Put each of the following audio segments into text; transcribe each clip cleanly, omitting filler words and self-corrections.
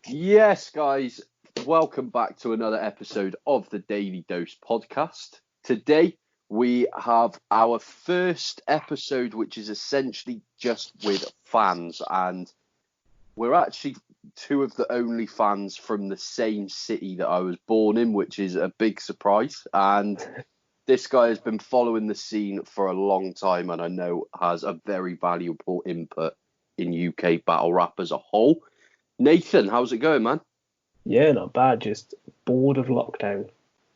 Yes, guys, welcome back to another episode of the Daily Dose podcast. Today, we have our first episode, which is essentially just with fans, and we're actually two of the only fans from the same city that I was born in, which is a big surprise. And this guy has been following the scene for a long time, and I know has a very valuable input in UK battle rap as a whole. Nathan, how's it going, man? Yeah, not bad. Just bored of lockdown.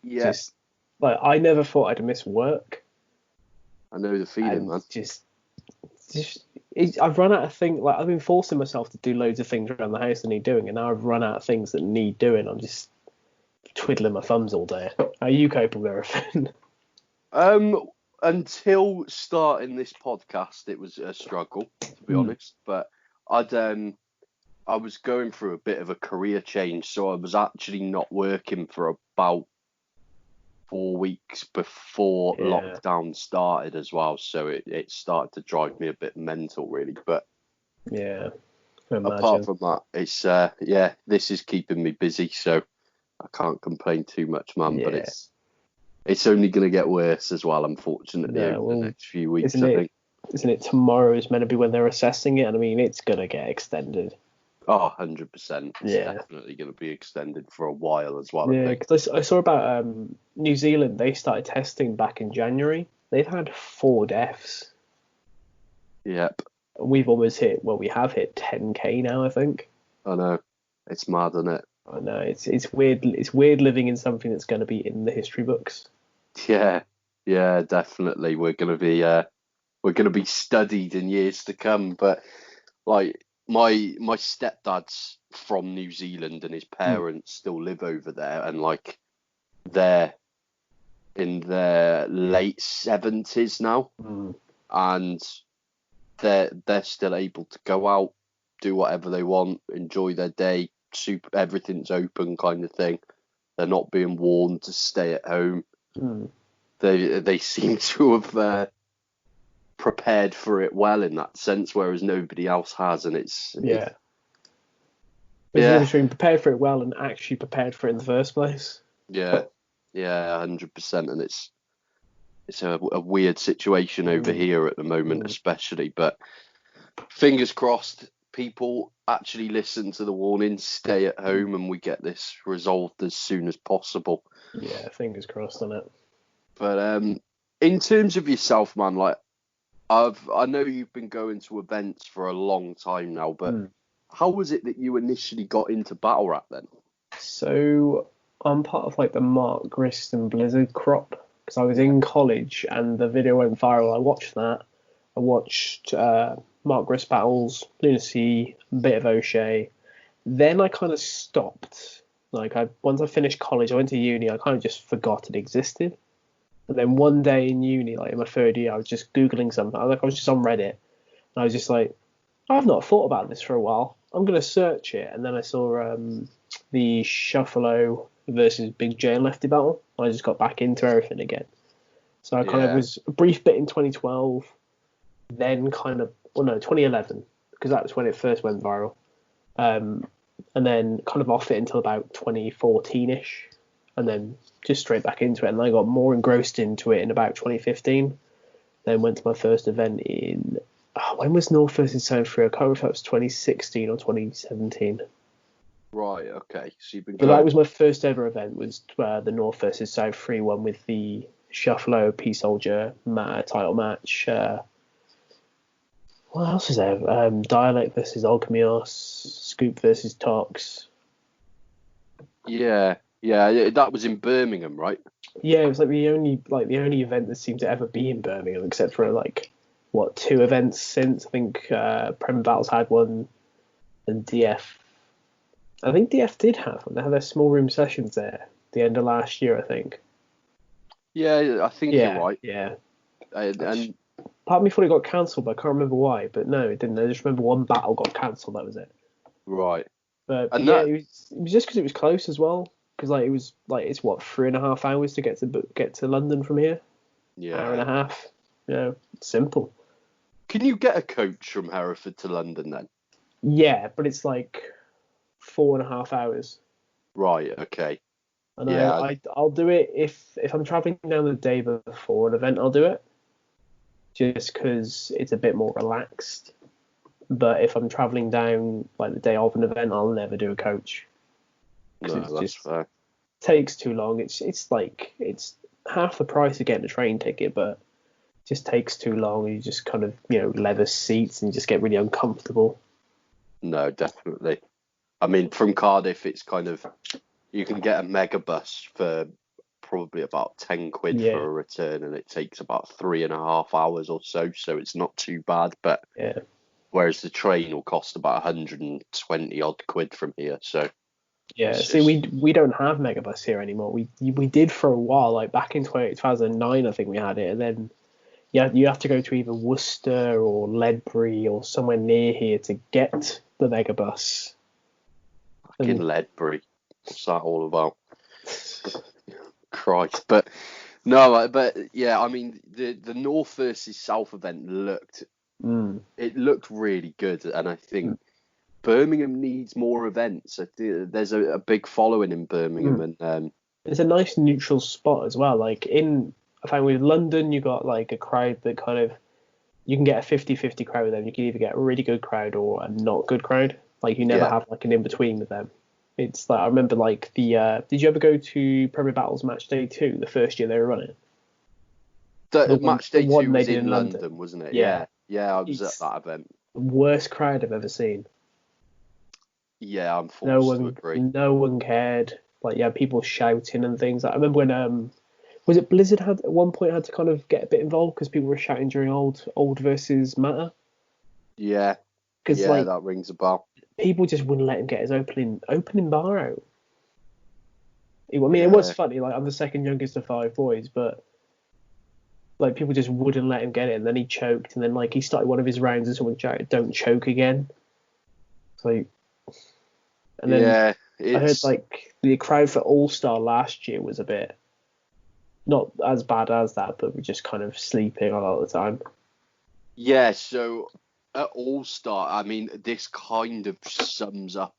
Yeah, Just like I never thought I'd miss work, I know the feeling, and man. I've run out of things. Like I've been forcing myself to do loads of things around the house that need doing, and now I've run out of things that need doing. I'm just twiddling my thumbs all day. How are you coping with everything? Until starting this podcast, it was a struggle, to be honest. But I was going through a bit of a career change, so I was actually not working for about 4 weeks before Yeah. lockdown started as well. So it started to drive me a bit mental, really. But Yeah, I can apart imagine. from that, it's this is keeping me busy, so I can't complain too much, man. But Yeah, it's only going to get worse as well, unfortunately, no, over the well, next few weeks, isn't I it? think. Isn't it tomorrow is meant to be when they're assessing it? And I mean, it's gonna get extended. Oh, 100%. It's Yeah. definitely going to be extended for a while as well, I Yeah, think. because I saw about New Zealand. They started testing back in January. They've had 4 deaths. Yep, We've almost hit. Well, we have hit 10K now. I think. I know. It's mad, isn't it? I know it's weird. It's weird living in something that's going to be in the history books. Yeah, yeah, definitely. We're gonna be studied in years to come. But like my stepdad's from New Zealand and his parents still live over there, and like they're in their late 70s now, Mm. and they're still able to go out, do whatever they want, enjoy their day. Everything's open, kind of thing. They're not being warned to stay at home. Mm. They seem to have prepared for it well in that sense, whereas nobody else has, and Yeah. There's a yeah, difference between prepared for it well and actually prepared for it in the first place. yeah, yeah, 100%, and it's a weird situation over Mm. here at the moment, Mm. especially. But fingers crossed, people actually listen to the warning, stay at home, and we get this resolved as soon as possible. Yeah, fingers crossed on it. But in terms of yourself, man, like I know you've been going to events for a long time now, but Mm. how was it that you initially got into battle rap then? So I'm part of like the Mark Grist and Blizzard crop because I was in college and the video went viral. I watched that. I watched Mark Grist battles, Lunacy, a bit of O'Shea. Then I kind of stopped. Like once I finished college, I went to uni. I kind of just forgot it existed. And then one day in uni, like in my third year, I was just googling something. I was just on Reddit, and I was just like, I've not thought about this for a while. I'm gonna search it, and then I saw the Shuffalo versus Big J and Lefty battle. I just got back into everything again. So I kind of Yeah, was a brief bit in 2012, then kind of, well, no, 2011, because that was when it first went viral. Um, and then kind of off it until about 2014-ish, and then just straight back into it. And I got more engrossed into it in about 2015. Then went to my first event in, when was North versus South Free? I can't remember if that was 2016 or 2017. right, okay. So you've been But that going. was my first ever event. Was the North versus South Free one with the Shuffalo, P Soldier, Matter title match. What else was there? Dialect versus Alchemios, Scoop versus Tox. Yeah, yeah, that was in Birmingham, right? Yeah, it was like the only event that seemed to ever be in Birmingham, except for like 2 events since. I think Prem Battles had one, and DF. I think DF did have one. They had their small room sessions there at the end of last year, I think. Yeah, I think you're Yeah, right. yeah. And Part of me thought it got cancelled, but I can't remember why. But no, it didn't. I just remember one battle got cancelled. That was it. right, But and yeah, that it was just because it was close as well. Because like it was like it's what 3.5 hours to get to London from here. Hour and yeah. a half. Simple. Can you get a coach from Hereford to London then? Yeah, but it's like 4.5 hours. Right. Okay. And Yeah. I'll do it if I'm traveling down the day before an event. I'll do it just because it's a bit more relaxed. But if I'm traveling down like the day of an event, I'll never do a coach because No, it that's just fair. takes too long. It's like it's half the price of getting a train ticket, but it just takes too long. You just kind of leather seats and you just get really uncomfortable. No, definitely. I mean, from Cardiff, it's kind of you can get a mega bus for probably about 10 quid for Yeah, a return, and it takes about 3.5 hours or so. So it's not too bad. But yeah. whereas the train will cost about 120 odd quid from here. So Yeah, it's see, just we don't have Megabus here anymore. We did for a while, like back in 2009, I think we had it, and then you have to go to either Worcester or Ledbury or somewhere near here to get the Megabus. fucking And Ledbury. What's that all about? Christ. But no, but yeah, I mean the North versus South event mm, looked really good, and I think Birmingham needs more events. I think there's a big following in Birmingham, mm. and It's a nice neutral spot as well. I find with London, you got like a crowd that kind of you can get a 50-50 crowd with them. You can either get a really good crowd or a not good crowd. Like you never yeah, have like an in between with them. It's like I remember like the did you ever go to Premier Battles Match Day 2 the first year they were running? The the one match the day one two they was did in in London. London, wasn't it? Yeah. Yeah, yeah, I was at It's that event. the worst crowd I've ever seen. Yeah, I'm No forced to one agree. no one cared. Like yeah, people shouting and things. I remember when was it Blizzard had at one point had to kind of get a bit involved because people were shouting during old versus matter Yeah, because yeah, like that rings a bell. people just wouldn't let him get his opening bar out. I mean, it was Yeah, funny. Like I'm the second youngest of five boys, but like people just wouldn't let him get it. And then he choked, and then like he started one of his rounds, and someone shouted, "Don't choke again." So, and then yeah, I heard it's like the crowd for All Star last year was a bit not as bad as that, but we're just kind of sleeping a lot of the time. yeah. So at All Star, I mean, this kind of sums up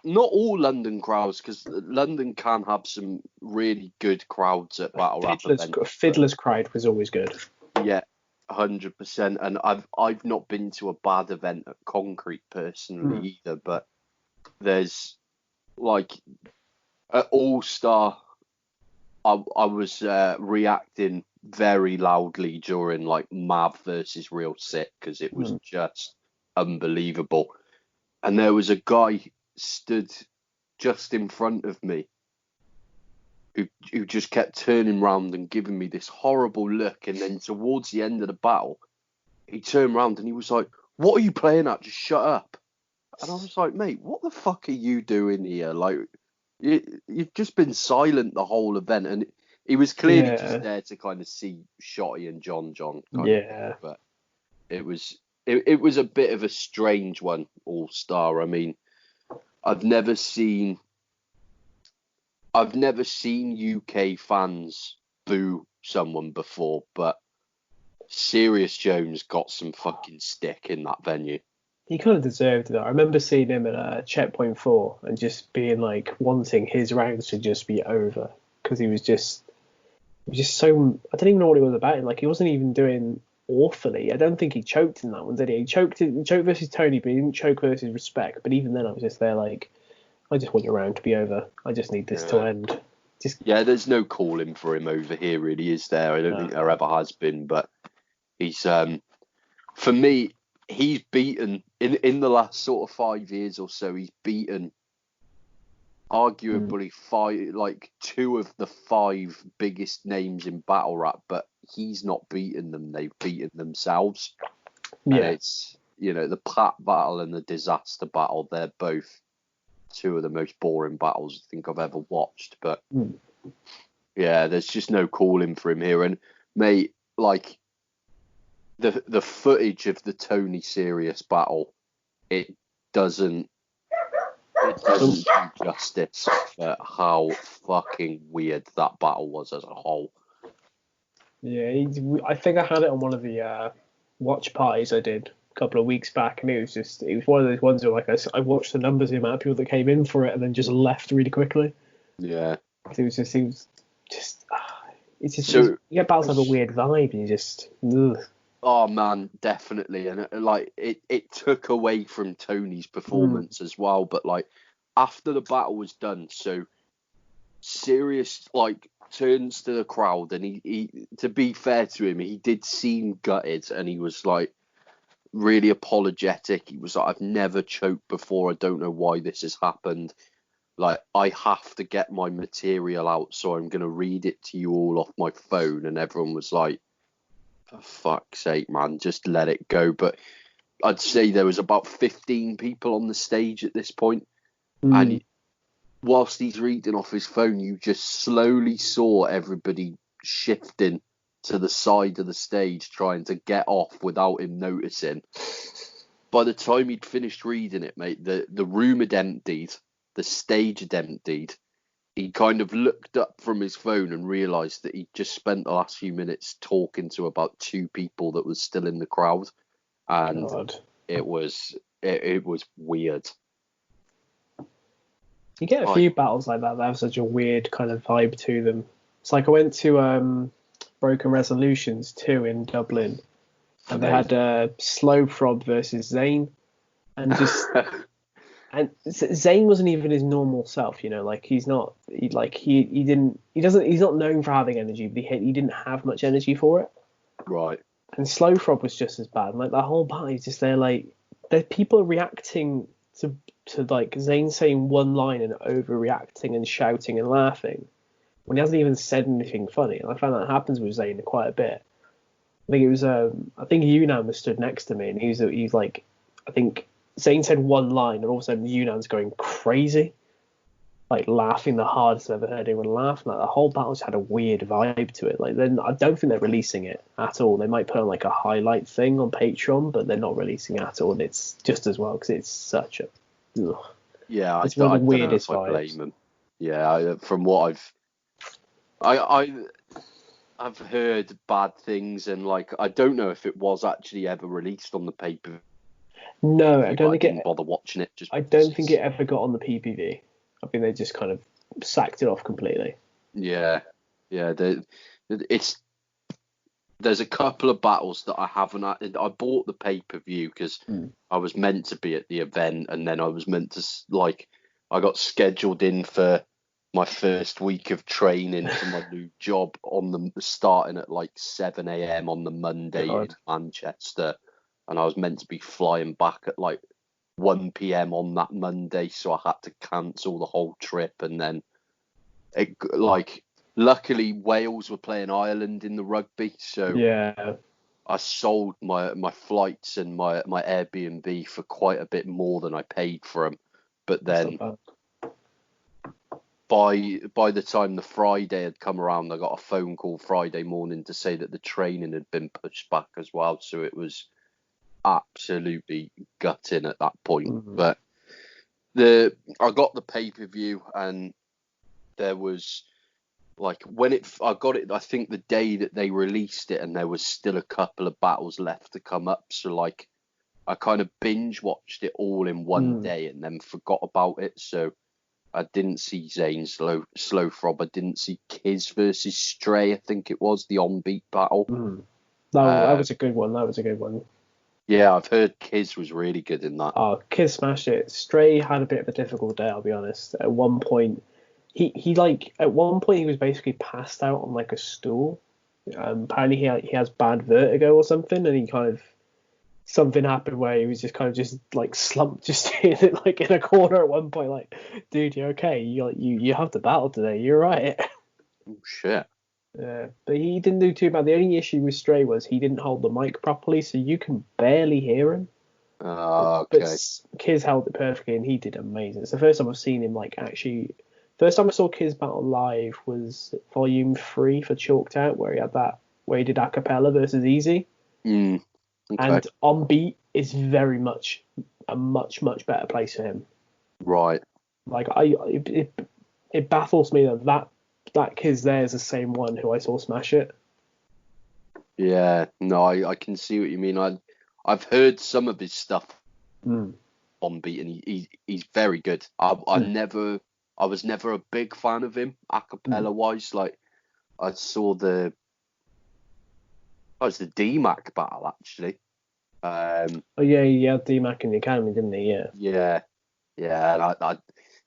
not all London crowds, because London can have some really good crowds at battle rap events. But Fiddler's crowd was always good. yeah, 100%. And I've not been to a bad event at Concrete Hmm. personally either, but there's like at All Star, I was reacting very loudly during like Mav versus Real Sick because it was Hmm. just unbelievable. And there was a guy stood just in front of me who just kept turning round and giving me this horrible look. And then towards the end of the battle, he turned round and he was like, "What are you playing at? Just shut up." And I was like, "Mate, what the fuck are you doing here? Like, you've just been silent the whole event." And he was clearly just Yeah, there to kind of see Shotty and John kind of thing. yeah. But it was a bit of a strange one, All Star. I mean, I've never seen I've never seen UK fans boo someone before, but Sirius Jones got some fucking stick in that venue. He kind of deserved it. I remember seeing him at Checkpoint 4 and just being like wanting his rounds to just be over because he was just so. I don't even know what it was about. Like he wasn't even doing awfully. I don't think he choked in that one, did he? He choked versus Tony, but he didn't choke versus Respect. But even then, I was just there like, I just want your round to be over. I just need this to Yeah. end. Just Yeah, there's no calling for him over here, really, is there? I don't think there ever has been, but he's for me, he's beaten in the last sort of 5 years or so. He's beaten mm, arguably two of the five biggest names in battle rap, but he's not beaten them. They've beaten themselves, and yeah, it's the Pat battle and the Disaster battle. They're both two of the most boring battles I think I've ever watched, but. mm, Yeah, there's just no calling for him here. And mate, like the footage of the Tony Sirius battle, it doesn't do justice for how fucking weird that battle was as a whole. yeah. I think I had it on one of the watch parties I did. couple of weeks back, and it was one of those ones where like I watched the numbers, the amount of people that came in for it, and then just left really quickly. Yeah. It was just it's just So, you get battles have a weird vibe, and you just ugh. oh man, definitely, and like it took away from Tony's performance as well. But like after the battle was done, so Sirius like turns to the crowd, and he to be fair to him, he did seem gutted, and he was like really apologetic. He was like, I've never choked before. I don't know why this has happened. Like, I have to get my material out, so I'm going to read it to you all off my phone. And everyone was like, for fuck's sake, man, just let it go. But I'd say there was about 15 people on the stage at this point. And whilst he's reading off his phone, you just slowly saw everybody shifting to the side of the stage, trying to get off without him noticing. By the time he'd finished reading it, mate, the room had emptied. The stage had emptied. He kind of looked up from his phone and realised that he'd just spent the last few minutes talking to about 2 people that was still in the crowd, and God. it was weird. You get a few battles like that have such a weird kind of vibe to them. It's like I went to Broken Resolutions 2 in Dublin, and they had Slow Frob versus Zayn, and just. And Zayn wasn't even his normal self, you know. Like he's not he's not known for having energy, but he didn't have much energy for it. Right. And Slow Frob was just as bad. Like that whole battle is just people are reacting to like Zayn saying one line and overreacting and shouting and laughing when he hasn't even said anything funny. And I found that happens with Zayn quite a bit. I think it was I think Yunnan was stood next to me, and he's like, I think Zayn said one line, and all of a sudden Yunnan's going crazy, like laughing the hardest I've ever heard anyone laugh. Like the whole battle just had a weird vibe to it. Like then I don't think they're releasing it at all. They might put on like a highlight thing on Patreon, but they're not releasing it at all. And it's just as well because it's such a yeah. It's one of the weirdest vibes. I blame vibes. them. Yeah, from what I've heard bad things, and like I don't know if it was actually ever released on the paper. No, I don't think didn't bother watching it. I don't think it ever got on the PPV. I think they just kind of sacked it off completely. Yeah. There's a couple of battles that I haven't. I bought the pay-per-view because I was meant to be at the event, and then I was meant to I got scheduled in for my first week of training for my new job starting at like 7 a.m. on the Monday in Manchester. And I was meant to be flying back at like 1 p.m. on that Monday, so I had to cancel the whole trip. And then, luckily Wales were playing Ireland in the rugby, so yeah, I sold my flights and my Airbnb for quite a bit more than I paid for them. But then, by the time the Friday had come around, I got a phone call Friday morning to say that the training had been pushed back as well. So it was absolutely gutting at that point. But I got the pay-per-view, and there was like I got it, I think the day that they released it, and there was still a couple of battles left to come up, so like I kind of binge watched it all in one day and then forgot about it. So I didn't see Zayn Slow Frob. I didn't see Kiz versus Stray, I think it was the on-beat battle. That was a good one. That was a good one. Yeah, I've heard Kiz was really good in that. Oh, Kiz smashed it. Stray had a bit of a difficult day, I'll be honest. At one point, he was basically passed out on like a stool. Apparently he has bad vertigo or something, and he kind of something happened where he was just kind of just like slumped just in a corner at one point. Like, dude, you're okay. You have to battle today. You're right. Oh shit. Yeah, but he didn't do too bad. The only issue with Stray was he didn't hold the mic properly, so you can barely hear him. Okay. But Kiz held it perfectly, and he did amazing. It's the first time I've seen him First time I saw Kiz battle live was Volume 3 for Chalked Out, where he did a cappella versus Easy. Okay. And on beat is very much a much better place for him. Right. Like it baffles me that Kiz there is the same one who I saw smash it. Yeah, no, I can see what you mean. I've heard some of his stuff Mm. on beat, and he's very good. I was never a big fan of him a cappella wise. Like I saw it was the DMAC battle actually. Oh yeah, he had DMAC in the academy, didn't he? Yeah. Yeah. And I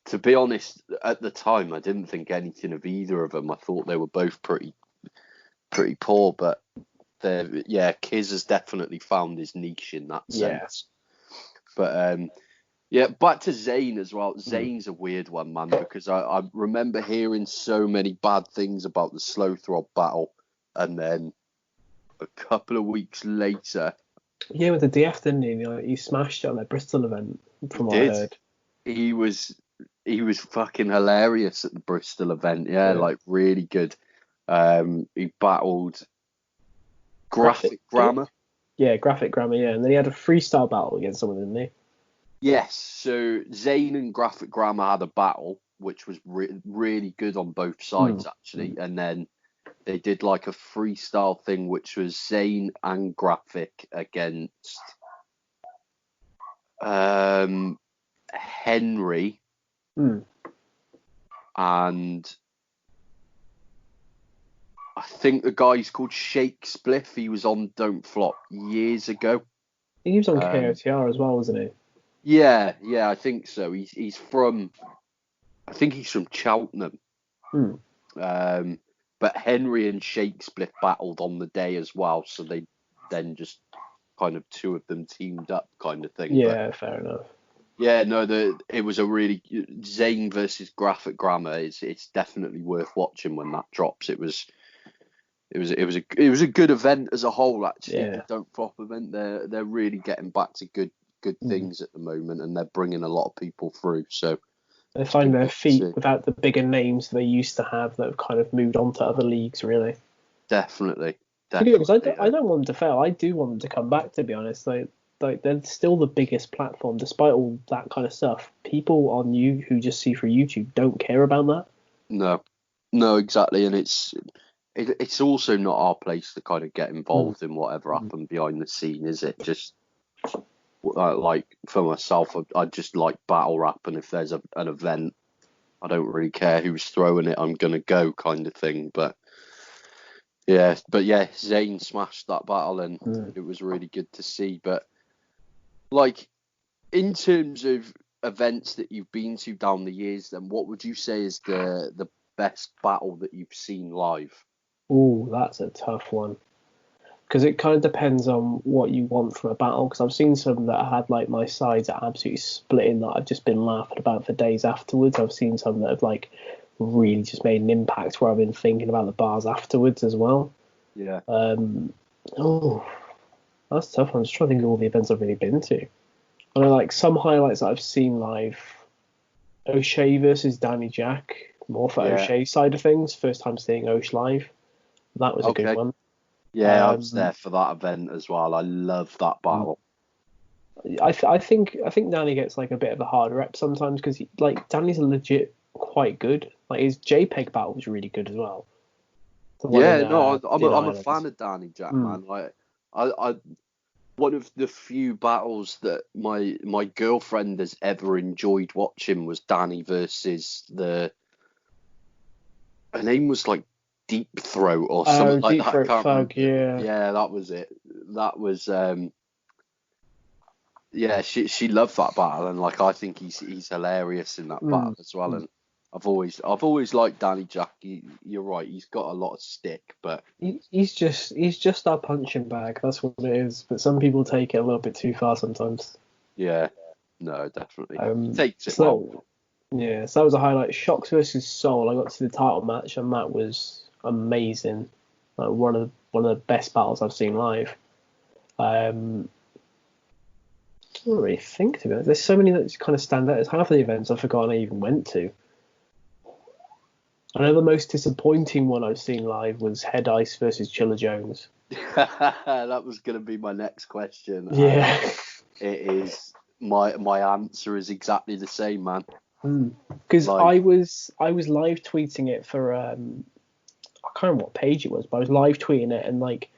to be honest, at the time I didn't think anything of either of them. I thought they were both pretty poor, but Kiz has definitely found his niche in that sense. But yeah, back to Zayn as well. Zayn's a weird one, man, because I remember hearing so many bad things about the slow throb battle, and then a couple of weeks later, Yeah, with the DF, didn't he? Like, he smashed it on that Bristol event, from what I heard. he was fucking hilarious at the Bristol event. Yeah, like really good. He battled Graphic Grammar. Yeah, Graphic Grammar, yeah. And then he had a freestyle battle against someone, didn't he? Yes, so Zayn and Graphic Grammar had a battle, which was really good on both sides, actually. And then they did like a freestyle thing, which was Zayn and Graphic against Henry and I think the guy's called Shake Spliff. He was on Don't Flop years ago. He was on KOTR as well, wasn't he? Yeah, I think so. He's from, I think he's from Cheltenham. But Henry and Shakespeare battled on the day as well, so they then just kind of two of them teamed up, kind of thing. Yeah, but, fair enough. Yeah, no, it was a really Zayn versus Graphic Grammar. It's definitely worth watching when that drops. It was a good event as a whole, actually. Yeah. The Don't Flop event. They're really getting back to good things at the moment, and they're bringing a lot of people through. So they find their feet without the bigger names they used to have that have kind of moved on to other leagues, really. Definitely. Because I don't want them to fail. I do want them to come back, to be honest. Like they're still the biggest platform, despite all that kind of stuff. People on you who just see through YouTube don't care about that. No, exactly, and it's also not our place to kind of get involved in whatever happened behind the scene, is it? Just like for myself, I just like battle rap, and if there's an event, I don't really care who's throwing it. I'm gonna go, kind of thing. But yeah, Zayn smashed that battle, and it was really good to see. But like in terms of events that you've been to down the years, then what would you say is the best battle that you've seen live? Oh, that's a tough one. Because it kind of depends on what you want from a battle. Because I've seen some that had like my sides are absolutely splitting that I've just been laughing about for days afterwards. I've seen some that have like really just made an impact where I've been thinking about the bars afterwards as well. Yeah. Oh, that's tough. I'm just trying to think of all the events I've really been to. I know like some highlights that I've seen live. O'Shea versus Danny Jack. More for O'Shea's side of things. First time seeing Osh live. That was a good one. Yeah, I was there for that event as well. I love that battle. I think Danny gets like a bit of a hard rep sometimes because like Danny's legit quite good. Like his JPEG battle was really good as well. I'm a fan of Danny Jack, man. Like I one of the few battles that my girlfriend has ever enjoyed watching was Danny versus her name was like Deep Throat or something like that. Deep Throat Thug, yeah. Yeah, that was it. That was she loved that battle, and like I think he's hilarious in that battle as well. And I've always liked Danny Jack. You're right, he's got a lot of stick, but he's just our punching bag. That's what it is. But some people take it a little bit too far sometimes. Yeah, no, definitely. He takes it well. Yeah, so that was a highlight. Shocks versus Soul. I got to the title match, and that was amazing. Like one of the best battles I've seen live. I don't really think to be honest. There's so many that kind of stand out. It's half of the events I've forgotten I even went to. I know the most disappointing one I've seen live was Head Ice versus Chiller Jones. That was going to be my next question. Yeah. It is. My answer is exactly the same, man. Because I was live tweeting it for I can't remember what page it was, but I was live tweeting it, and like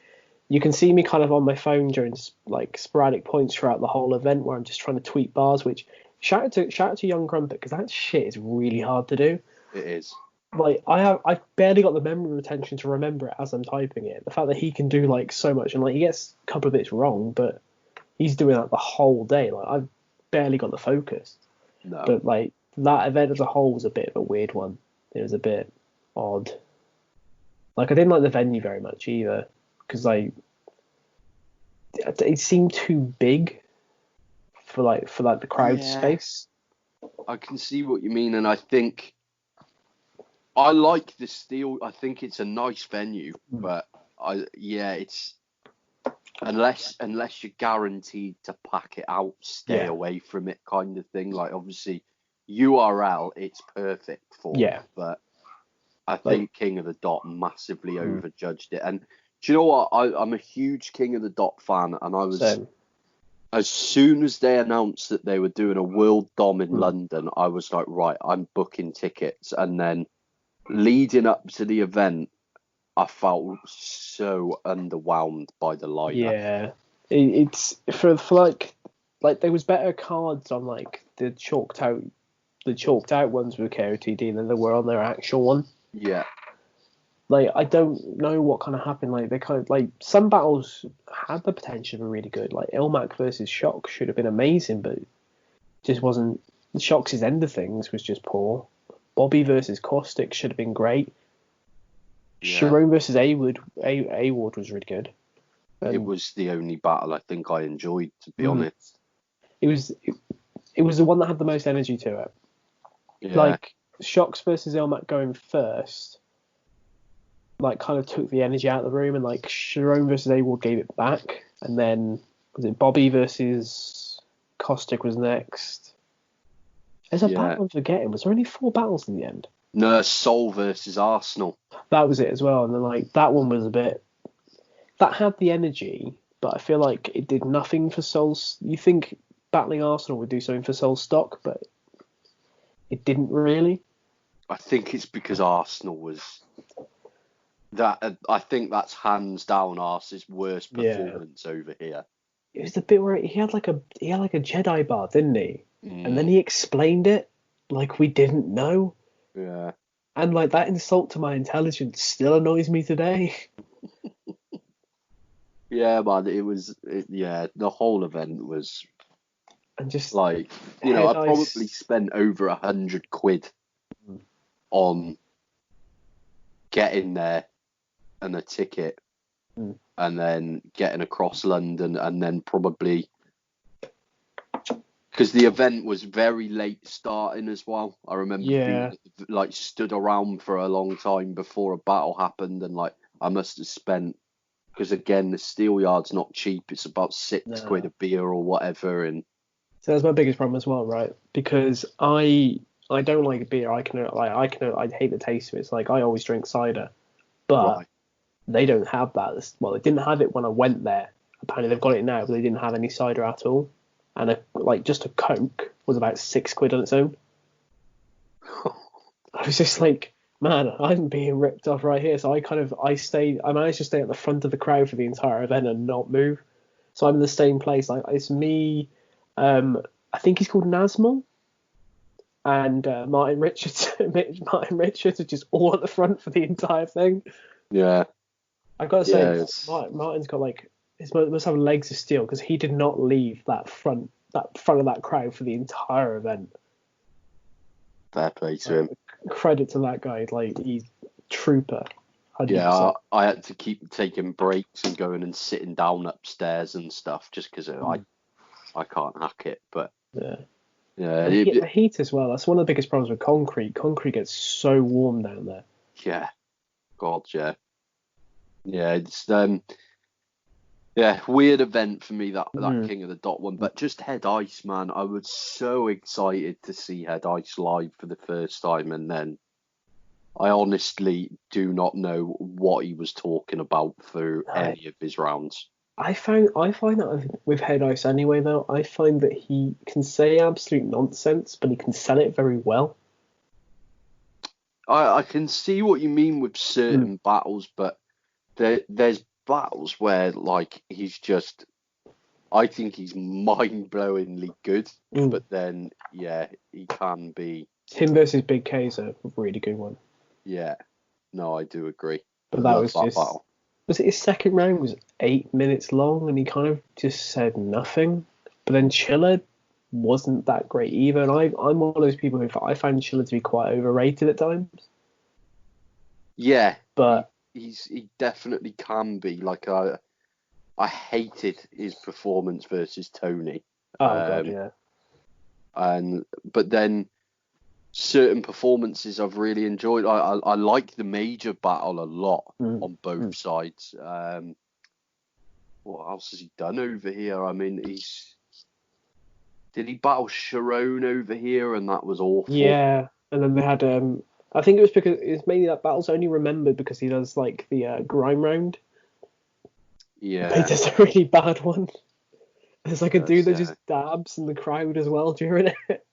You can see me kind of on my phone during like sporadic points throughout the whole event where I'm just trying to tweet bars. Which shout out to Young Grumpet, because that shit is really hard to do. It is. Like I barely got the memory retention to remember it as I'm typing it. The fact that he can do like so much, and like he gets a couple of bits wrong, but he's doing that the whole day. Like I've barely got the focus. No. But like that event as a whole was a bit of a weird one. It was a bit odd. Like I didn't like the venue very much either, because like it seemed too big for the crowd space. I can see what you mean, and I think I like the Steel. I think it's a nice venue, but it's unless you're guaranteed to pack it out, stay away from it, kind of thing. Like obviously, URL it's perfect for, but I think King of the Dot massively overjudged it. And do you know what? I'm a huge King of the Dot fan, and I was as soon as they announced that they were doing a World Dom in London, I was like, right, I'm booking tickets, and then leading up to the event, I felt so underwhelmed by the lineup. Yeah, it's for like there was better cards on like the chalked out ones with KOTD than there were on their actual one. Yeah. Like I don't know what kind of happened. Like they kind of like some battles had the potential to be really good. Like Ilmac versus Shock should have been amazing, but just wasn't. Shock's end of things was just poor. Bobby versus Caustic should have been great. Yeah. Sharon versus Award was really good. It was the only battle I think I enjoyed, to be honest. It was the one that had the most energy to it. Yeah. Like Shocks versus Ilmac going first, like kind of took the energy out of the room, and like Sharon versus Award gave it back, and then was it Bobby versus Caustic was next. There's a battle I'm forgetting. Was there only 4 battles in the end? No, Seoul versus Arsenal. That was it as well. And then like that one was a bit. That had the energy, but I feel like it did nothing for Seoul's. You think battling Arsenal would do something for Seoul's stock, but it didn't really. I think it's because Arsenal was that. I think that's hands down Arsenal's worst performance over here. It was the bit where he had like a Jedi bar, didn't he? And then he explained it like we didn't know. Yeah. And like that insult to my intelligence still annoys me today. Yeah, man, the whole event was. And just like, I probably spent over £100 on getting there and a ticket, and then getting across London, and then probably. Because the event was very late starting as well. I remember being, like stood around for a long time before a battle happened, and like I must have spent, because again the Steelyard's not cheap. It's about £6 a beer or whatever, and so that's my biggest problem as well, right? Because I don't like beer. I hate the taste of it. It's like I always drink cider, but they don't have that. Well, they didn't have it when I went there. Apparently they've got it now, but they didn't have any cider at all. And just a Coke was about £6 on its own. I was just like, man, I'm being ripped off right here. So I managed to stay at the front of the crowd for the entire event and not move. So I'm in the same place. Like it's me, I think he's called Nazmul, and Martin Richards. Martin Richards are just all at the front for the entire thing. Yeah. I've got to say, Martin's got like. He must have legs of steel, because he did not leave that front of that crowd for the entire event. Fair play to him. Credit to that guy. Like, he's trooper. 100%. Yeah, I had to keep taking breaks and going and sitting down upstairs and stuff, just because I can't hack it. But yeah. The heat as well. That's one of the biggest problems with concrete. Concrete gets so warm down there. Yeah. God, yeah. Yeah, it's weird event for me, that King of the Dot one. But just Head Ice, man, I was so excited to see Head Ice live for the first time, and then I honestly do not know what he was talking about through any of his rounds. I find that with Head Ice anyway, though, I find that he can say absolute nonsense, but he can sell it very well. I can see what you mean with certain battles, but there's battles where like he's just, I think he's mind-blowingly good, but then yeah, he can be. Him versus Big K is a really good one. Yeah, no, I do agree. But I that love was that just. battle. Was it his second round was 8 minutes long, and he kind of just said nothing. But then Chiller wasn't that great either, and I'm one of those people who I find Chiller to be quite overrated at times. Yeah, but he definitely can be. Like I hated his performance versus Tony. God, yeah. But then certain performances I've really enjoyed. I like the major battle a lot on both sides. What else has he done over here? I mean, did he battle Sharon over here, and that was awful. Yeah, and then they had I think it was because it's mainly that battle's only remembered because he does like the grime round. Yeah, but he does a really bad one. There's like a dude that just dabs in the crowd as well during it.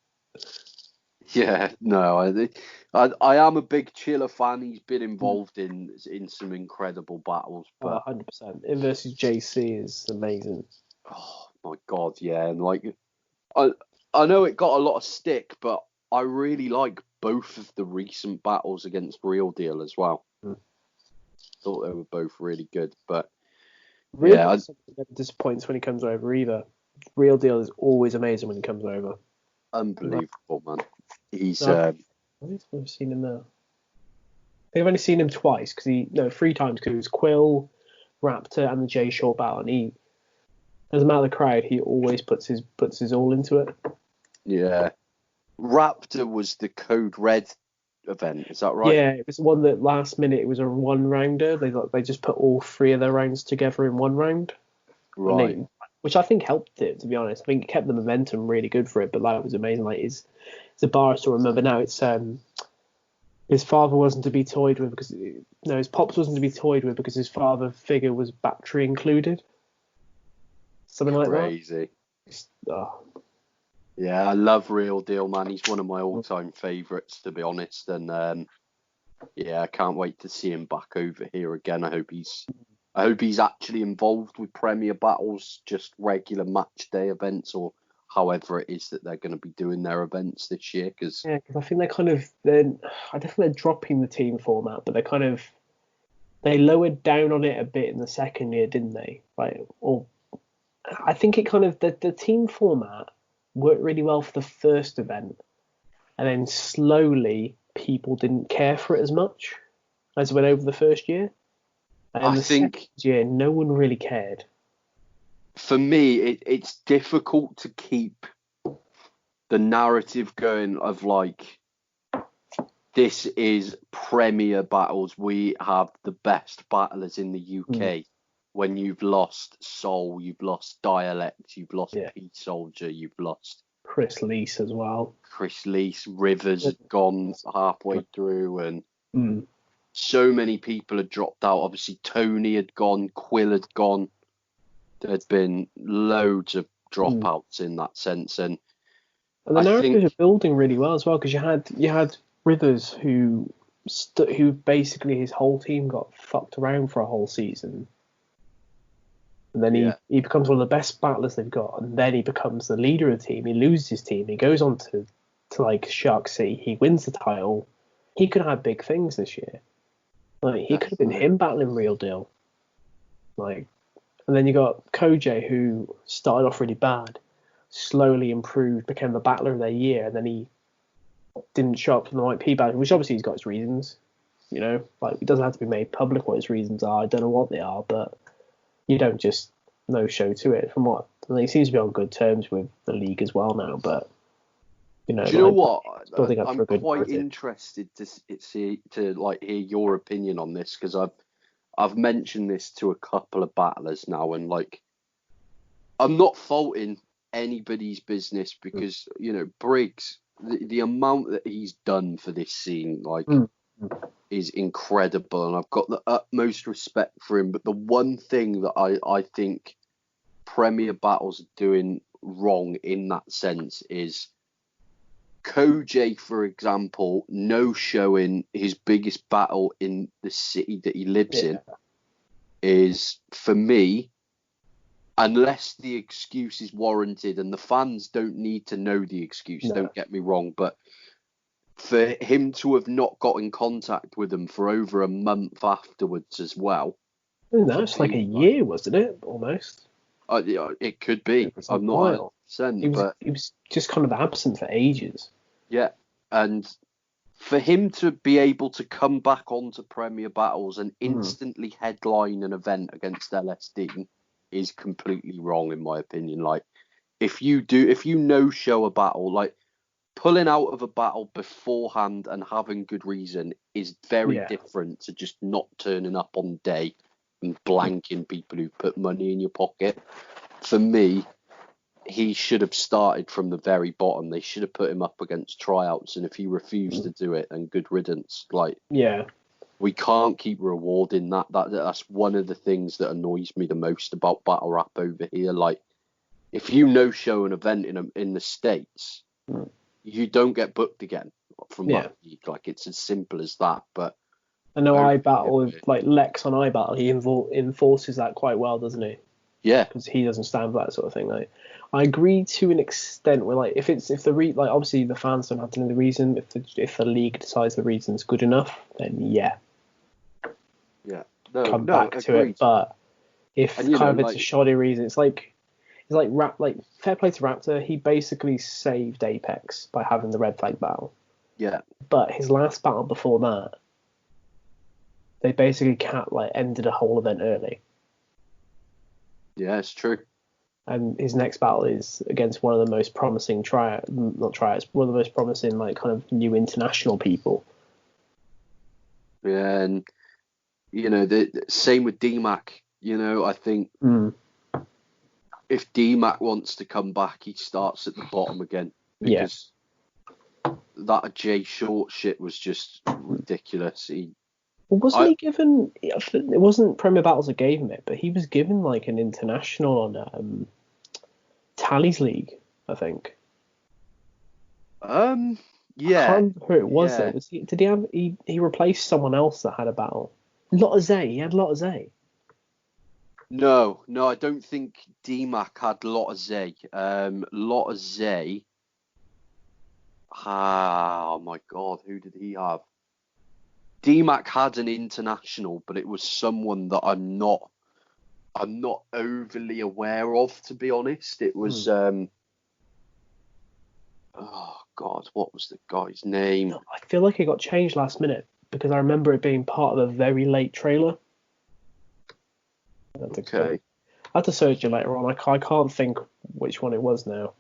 Yeah, no, I am a big Chiller fan. He's been involved in some incredible battles, but 100%. Him versus JC is amazing. Oh my God, yeah, and like I know it got a lot of stick, but I really like both of the recent battles against Real Deal as well. Thought they were both really good, but Real Deal never disappoints when he comes over either. Real Deal is always amazing when he comes over. Unbelievable, man. He's I've never seen him now. I think I've only seen him twice because 3 times because it was Quill, Raptor, and the J Short battle, and he, as a matter of the crowd, he always puts his all into it. Yeah, Raptor was the Code Red event, is that right? Yeah, it was one that last minute it was a 1-rounder. They just put all 3 of their rounds together in 1 round. Right. Which I think helped it, to be honest. I think it kept the momentum really good for it, but that was amazing. Like it's a bar I still remember now. It's his father wasn't to be toyed with his pops wasn't to be toyed with because his father figure was battery included. Something like that. Crazy. Yeah, I love Real Deal, man. He's one of my all-time favourites, to be honest. And yeah, I can't wait to see him back over here again. I hope he's actually involved with Premier Battles, just regular match day events, or however it is that they're going to be doing their events this year. Because I think I don't think they're dropping the team format, but they lowered down on it a bit in the second year, didn't they? I think it kind of the team format worked really well for the first event, and then slowly people didn't care for it as much as it went over the first year. And I think second year, no one really cared. For me, it's difficult to keep the narrative going of like, this is Premier Battles. We have the best battlers in the UK. When you've lost Soul, you've lost Dialect, you've lost Pete Soldier, you've lost Chris Leese as well. Chris Leese, Rivers had gone halfway through, and so many people had dropped out. Obviously, Tony had gone, Quill had gone. There'd been loads of dropouts in that sense, and the narratives are building really well as well because you had Rivers who basically his whole team got fucked around for a whole season, and then he becomes one of the best battlers they've got, and then he becomes the leader of the team. He loses his team. He goes on to like Shark City. He wins the title. He could have big things this year. Like he could have been him battling Real Deal. Like, and then you got Koj, who started off really bad, slowly improved, became the battler of their year, and then he didn't show up for the White P battle, which obviously he's got his reasons. Like it doesn't have to be made public what his reasons are. I don't know what they are, but you don't just no show to it. From what he seems to be on good terms with the league as well now, but do you know what? I'm quite interested to like hear your opinion on this because I've mentioned this to a couple of battlers now, and like I'm not faulting anybody's business because Briggs, the amount that he's done for this scene like is incredible, and I've got the utmost respect for him. But the one thing that I think Premier Battles are doing wrong in that sense is Koj, for example, no showing his biggest battle in the city that he lives in. is, for me, unless the excuse is warranted, and the fans don't need to know the excuse, No. don't get me wrong, but for him to have not got in contact with them for over a month afterwards as well. No, it's like a year, wasn't it? Almost. It could be. It was a I'm not while. 100%, but He was just kind of absent for ages. yeah. And for him to be able to come back onto Premier Battles and instantly headline an event against LSD is completely wrong, in my opinion. Like, if you no-show a battle, like, pulling out of a battle beforehand and having good reason is very different to just not turning up on the day and blanking people who put money in your pocket. For me, he should have started from the very bottom. They should have put him up against tryouts, and if he refused to do it, then good riddance. Like, we can't keep rewarding that. That's one of the things that annoys me the most about battle rap over here. Like, if you no-show an event in the States, you don't get booked again from that week. Like, it's as simple as that. But I know iBattle with like Lex on iBattle, he enforces that quite well, doesn't he? Yeah, because he doesn't stand for that sort of thing. Like, I agree to an extent where, like, if like, obviously the fans don't have to know the reason. If the league decides the reason's good enough, then come back to it. But if it's a shoddy reason, it's like fair play to Raptor. He basically saved Apex by having the red flag battle. Yeah. But his last battle before that, they basically ended a whole event early. Yeah, it's true. And his next battle is against one of the most promising one of the most promising, like, kind of new international people. Yeah, and the same with DMAC. I think if DMAC wants to come back, he starts at the bottom again, because that Jay Short shit was just ridiculous. Wasn't he given? It wasn't Premier Battles that gave him it, but he was given like an international on Tally's League, I think. Yeah. I can't remember who it was though. Did he have? He replaced someone else that had a battle. Lotta Zay. He had Lotta Zay. No, I don't think DMAC had Lotta Zay. Lotta Zay. Oh my God, who did he have? DMAC had an international, but it was someone that I'm not overly aware of, to be honest. It was oh God, what was the guy's name? I feel like it got changed last minute because I remember it being part of a very late trailer. Okay. I have to search it later on. I can't think which one it was now.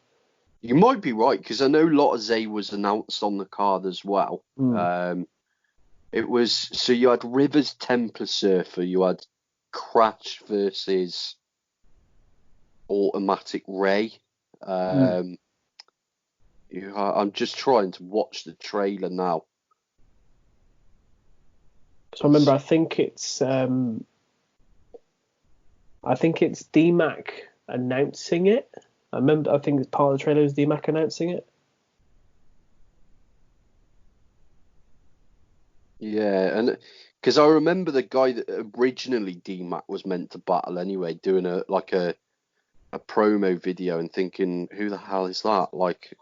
You might be right, because I know Lotta Zay was announced on the card as well. It was, so you had Rivers Templar Surfer, you had Crash versus Automatic Ray. I'm just trying to watch the trailer now. So I remember, I think it's DMAC announcing it. I think it's part of the trailer was DMAC announcing it. Yeah, and because I remember the guy that originally DMAC was meant to battle anyway, doing a promo video and thinking, who the hell is that? Like,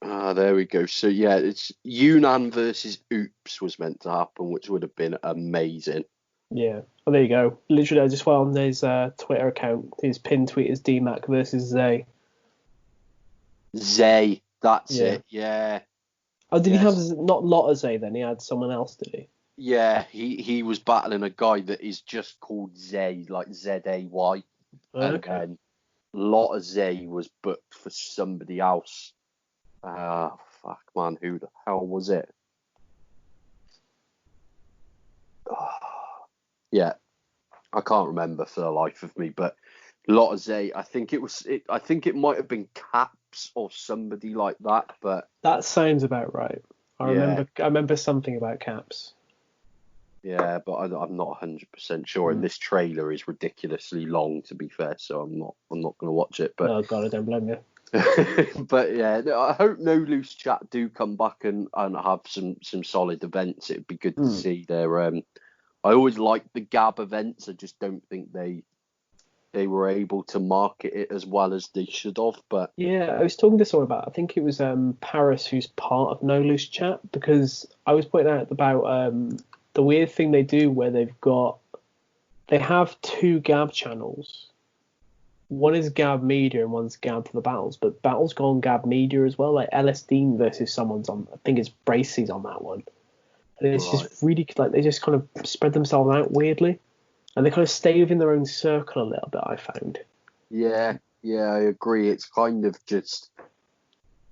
there we go. So yeah, it's Yunnan versus Oops was meant to happen, which would have been amazing. Yeah. Oh, there you go. Literally, I just went on his Twitter account. His pinned tweet is DMAC versus Zay. Zay, that's it. Yeah. Oh, did he have not Lotta Zay then? He had someone else, did he? Yeah, he was battling a guy that is just called Zay, like Zay. And then Lotta Zay was booked for somebody else. Fuck, man, who the hell was it? Yeah, I can't remember for the life of me, but Lotta Zay, I think it might have been Caps or somebody like that, but that sounds about right. I remember something about Caps. Yeah, but I'm not 100% sure. And this trailer is ridiculously long, to be fair, so I'm not going to watch it. But oh God, I don't blame you. But yeah, I hope No Loose Chat do come back and have some solid events. It'd be good to Mm. see their. I always liked the Gab events. I just don't think they were able to market it as well as they should have. But Yeah, I was talking to someone about. I think it was Paris who's part of No Loose Chat because I was pointing out about the weird thing they do where they have two Gab channels. One is Gab Media and one's Gab for the battles, but battles go on Gab Media as well. Like LS Dean versus someone's on. I think it's Bracey's on that one, and it's right, just really like they just kind of spread themselves out weirdly, and they kind of stay within their own circle a little bit. I found. yeah, yeah, I agree. It's kind of just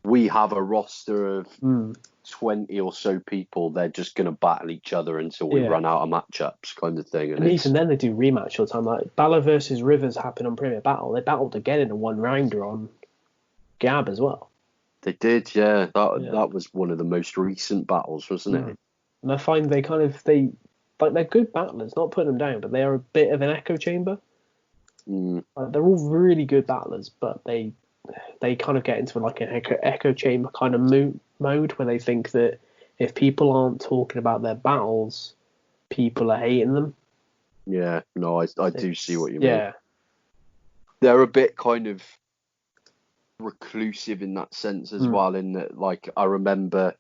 we have a roster of Mm. 20 or so people. They're just going to battle each other until we Yeah. run out of matchups, kind of thing. And And even it's then, they do rematch all the time. Like Balor versus Rivers happened on Premier Battle. They battled again in a one rounder on Gab as well. they did, yeah. That Yeah. that was one of the most recent battles, wasn't it? And I find they like they're good battlers. Not putting them down, but they are a bit of an echo chamber. Mm, Like, they're all really good battlers, but they kind of get into like an echo chamber kind of mode where they think that if people aren't talking about their battles, people are hating them. yeah, no, I do see what you mean. Yeah. They're a bit kind of reclusive in that sense as Mm. well. In that, like, I remember,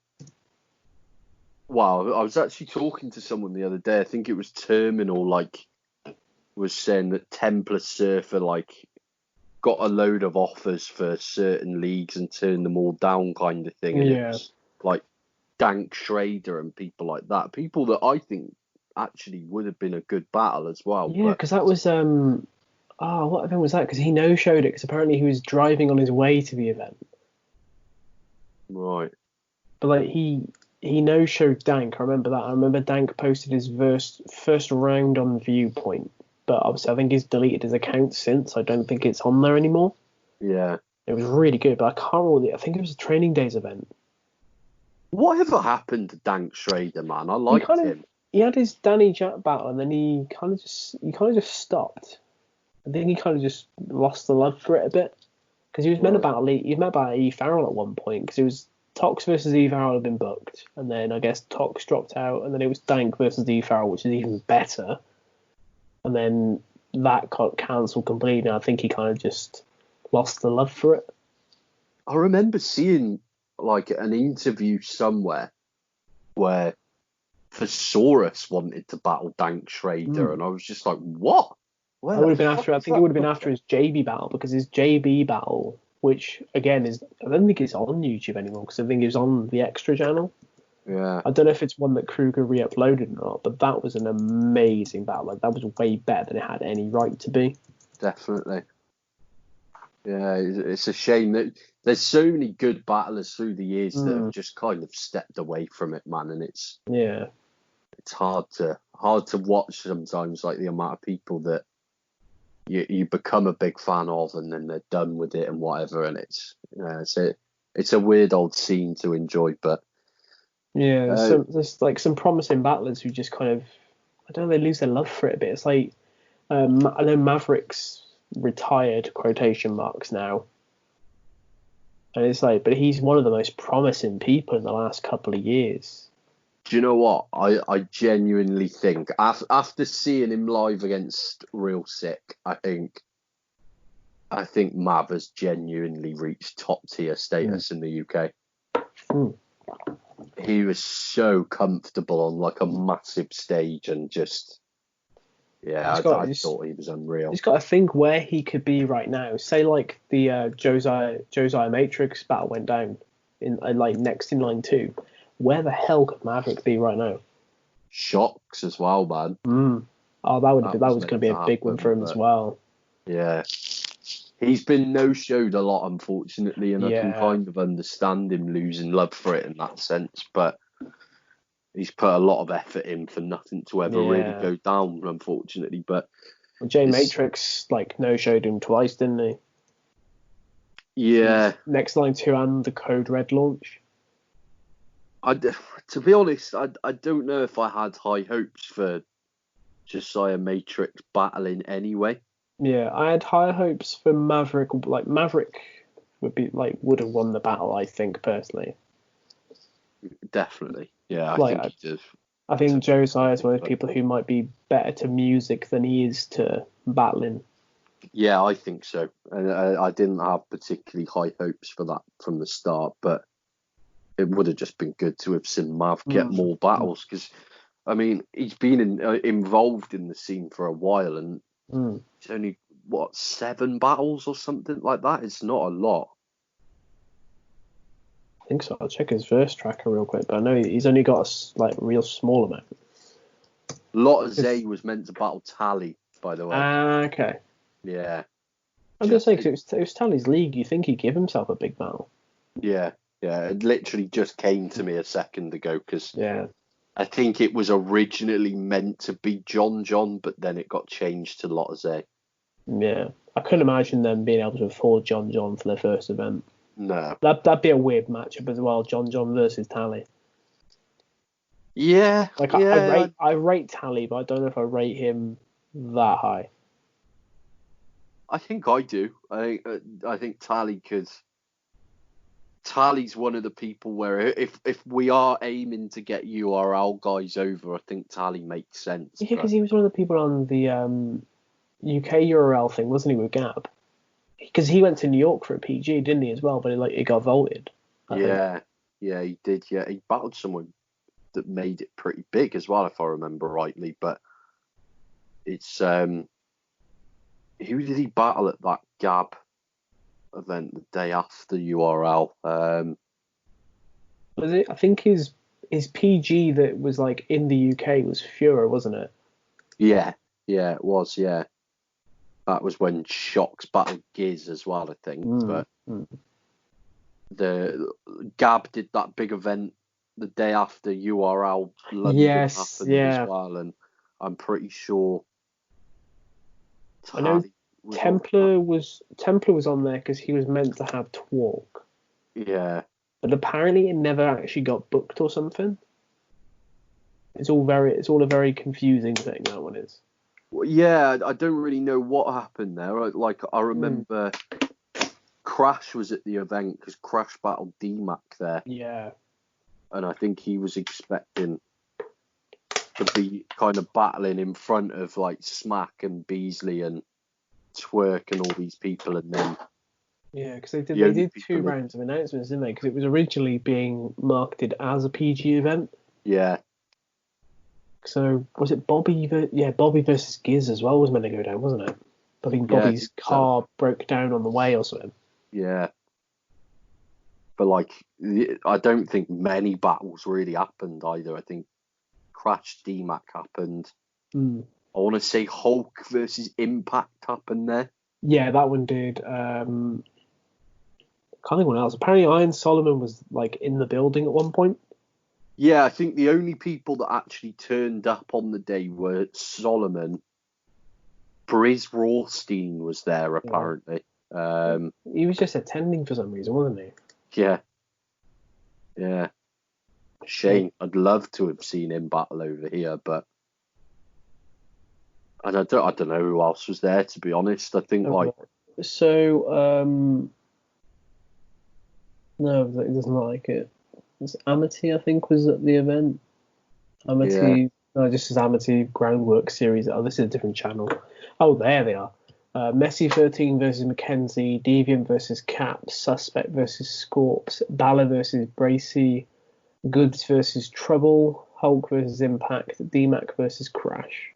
wow, I was actually talking to someone the other day. I think it was Terminal, like, was saying that Templar Surfer, like, got a load of offers for certain leagues and turned them all down, kind of thing. And it Yeah. was like Dank Schrader and people like that, people that I think actually would have been a good battle as well. Yeah, But because that was what event was that? Because he no showed it because apparently he was driving on his way to the event, right, but like he no showed Dank. I remember that. I remember Dank posted his first round on Viewpoint, but obviously I think he's deleted his account since. I don't think it's on there anymore. yeah. It was really good, but I can't remember. I think it was a Training Days event. Whatever happened to Dank Schrader, man? I He liked kind of him. he had his Danny Jack battle, and then he kind of just stopped. I think he kind of just lost the love for it a bit. Because he was meant Right. about E Farrell at one point. Because it was Tox versus E Farrell had been booked, and then I guess Tox dropped out, and then it was Dank versus E Farrell, which is even better. And then that got cancelled completely. And I think he kind of just lost the love for it. I remember seeing like an interview somewhere where Thesaurus wanted to battle Dank Schrader, and I was just like, what? Where I would the have been fuck after. I is think it that would have been from? after his JB battle because his JB battle, which again is, I don't think it's on YouTube anymore because I think it was on the extra channel. Yeah, I don't know if it's one that Kruger re-uploaded or not, but that was an amazing battle. Like that was way better than it had any right to be. definitely. Yeah, it's a shame that there's so many good battlers through the years that have just kind of stepped away from it, man, and Yeah. it's hard to watch sometimes, like the amount of people that you become a big fan of and then they're done with it and whatever, and it's a weird old scene to enjoy, but Yeah, uh, there's like some promising battlers who just kind of, I don't know, they lose their love for it a bit. It's like I know Maverick's retired quotation marks now, and it's like, but he's one of the most promising people in the last couple of years. do you know what? I genuinely think after seeing him live against Real Sick, I think Mav has genuinely reached top tier status in the UK. Mm. He was so comfortable on like a massive stage and just, yeah, I thought he was unreal. He's got to think where he could be right now. Say like the Josiah Matrix battle went down in like next in line two. Where the hell could Maverick be right now? Shocks as well, man. Oh, that Was was going to meant be to a big one for happen, him as but well. yeah, he's been no-showed a lot, unfortunately, and I can Yeah, kind of understand him losing love for it in that sense, but he's put a lot of effort in for nothing to ever really yeah. go down, unfortunately. But Well, J it's Matrix like no showed him twice, didn't he? yeah, Next line two and the Code Red launch. to be honest, I don't know if I had high hopes for Josiah Matrix battling anyway. Yeah, I had higher hopes for Maverick. Like Maverick would have won the battle. I think personally. Definitely. Yeah, I Like think he did. I think Josiah is one of those people who might be better to music than he is to battling. Yeah, I think so. And I didn't have particularly high hopes for that from the start, but it would have just been good to have seen Mav get more battles because, I mean, he's been involved in the scene for a while and it's only, 7 battles or something like that? It's not a lot. I think so. I'll check his verse tracker real quick, but I know he's only got a real small amount. Lot of Zay was meant to battle Tally, by the way. Okay. Yeah. I'm going to say, because it was Tally's league, you think he'd give himself a big battle. Yeah. It literally just came to me a second ago, because I think it was originally meant to be John, but then it got changed to Lot of Zay. Yeah. I couldn't imagine them being able to afford John for their first event. No. That'd be a weird matchup as well, John versus Tally. Yeah. I rate Tally, but I don't know if I rate him that high. I think I do. I think Tally could. Tally's one of the people where if we are aiming to get URL guys over, I think Tally makes sense. Yeah, because he was one of the people on the UK URL thing, wasn't he, with Gab? Because he went to New York for a PG, didn't he, as well? But he got voted. I think. Yeah, he did. Yeah, he battled someone that made it pretty big as well, if I remember rightly. But it's who did he battle at that Gab event the day after URL? Was it? I think his PG that was like in the UK was Fura, wasn't it? Yeah, it was. Yeah, that was when Shocks battled Giz as well, I think. But the Gab did that big event the day after URL London happened as well, and I'm pretty sure. I know Templar was on there because he was meant to have Talk. Yeah. But apparently it never actually got booked or something. It's all a very confusing thing, that one is. Well, yeah, I don't really know what happened there. Like I remember Crash was at the event because Crash battled DMAC there. Yeah. And I think he was expecting to be kind of battling in front of like Smack and Beasley and Twerk and all these people, and then because they did 2 rounds of announcements, didn't they? Because it was originally being marketed as a PG event. Yeah. So was it Bobby? Bobby versus Giz as well was meant to go down, wasn't it? I think Bobby's car broke down on the way or something. Yeah. But like, I don't think many battles really happened either. I think Crash DMAC happened. I want to say Hulk versus Impact happened there. Yeah, that one did. Can't think what else. Apparently, Iron Solomon was like in the building at one point. Yeah, I think the only people that actually turned up on the day were Solomon. Briz Rawstein was there apparently. He was just attending for some reason, wasn't he? Yeah. Shame. I'd love to have seen him battle over here, but I don't know who else was there, to be honest. I think no, it doesn't look like it. It's Amity, I think, was at the event. Amity, no, just as Amity Groundwork Series. Oh, this is a different channel. Oh, there they are. Messi 13 versus Mackenzie, Deviant versus Cap, Suspect versus Scorps, Balor versus Bracy, Goods versus Trouble, Hulk versus Impact, DMAC versus Crash.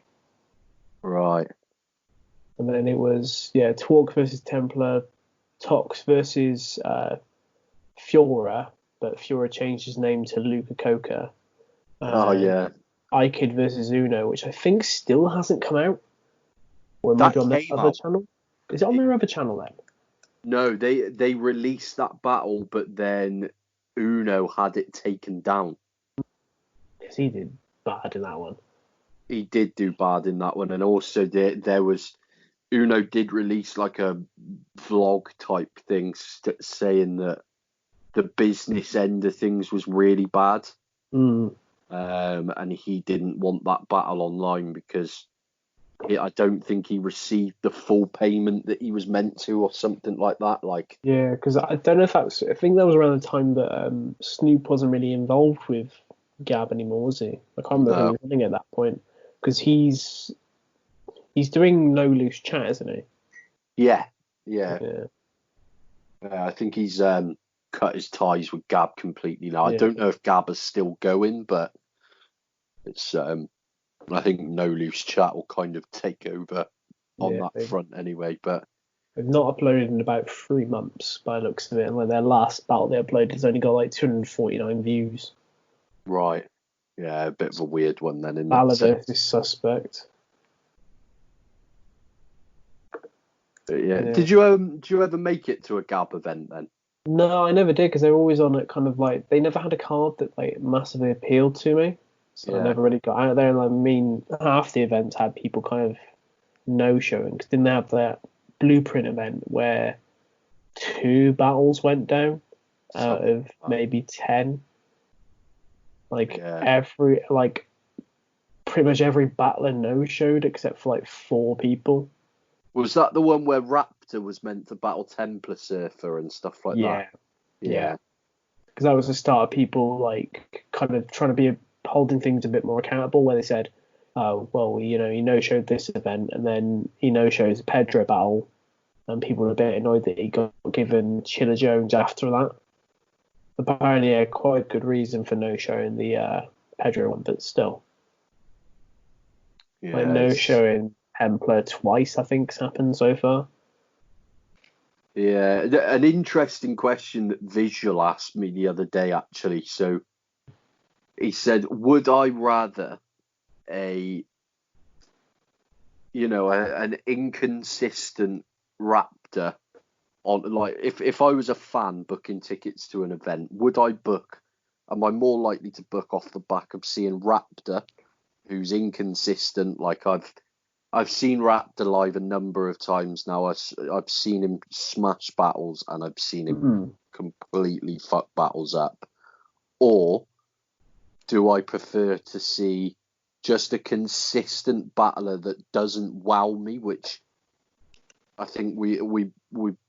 Right. And then it was, Talk versus Templar, Tox versus Fiora, but Fiora changed his name to Luca Coca. iKid versus Uno, which I think still hasn't come out. Or maybe on their other channel. Is it on their other channel then? No, they released that battle, but then Uno had it taken down. Because he did bad in that one. He did do bad in that one, and also there was Uno did release like a vlog type thing saying that the business end of things was really bad. And he didn't want that battle online because I don't think he received the full payment that he was meant to, or something like that. Like, Yeah, because I don't know if that's. I think that was around the time that Snoop wasn't really involved with Gab anymore, was he? I can't remember who no, was running at that point. Because he's doing No Loose Chat, isn't he? yeah, yeah. Yeah, I think he's cut his ties with Gab completely now. I yeah, don't know if Gab is still going, but it's I think No Loose Chat will kind of take over on yeah. that front anyway. But They've not uploaded in about 3 months by the looks of it, and like their last battle they uploaded has only got like 249 views. right, yeah, a bit of a weird one then in that Balor sense. versus Suspect. But yeah, Yeah. did you ever make it to a Gab event then? No, I never did because they were always on it kind of like they never had a card that like massively appealed to me. So I Yeah, never really got out there. And I mean, half the events had people kind of no showing because didn't they have that blueprint event where 2 battles went down out something of like that. maybe 10? Like Yeah. every like pretty much every battler no showed except for like 4 people. Was that the one where Raptor was meant to battle Templar Surfer and stuff like that? Yeah, yeah. Yeah, Because that was the start of people like kind of trying to be holding things a bit more accountable. Where they said, "Oh, well, he no showed this event, and then he no shows a Pedro battle," and people were a bit annoyed that he got given Chilla Jones after that. Apparently, quite good reason for no showing the Pedro one, but still, like yeah, no showing Templar twice, I think's happened so far. yeah. An interesting question that Visual asked me the other day, actually. So he said, "Would I rather a an inconsistent Raptor on like if I was a fan booking tickets to an event, would I book? Am I more likely to book off the back of seeing Raptor, who's inconsistent? Like I've seen Raptor live a number of times now. I've seen him smash battles and I've seen him Mm. completely fuck battles up. Or do I prefer to see just a consistent battler that doesn't wow me, which I think we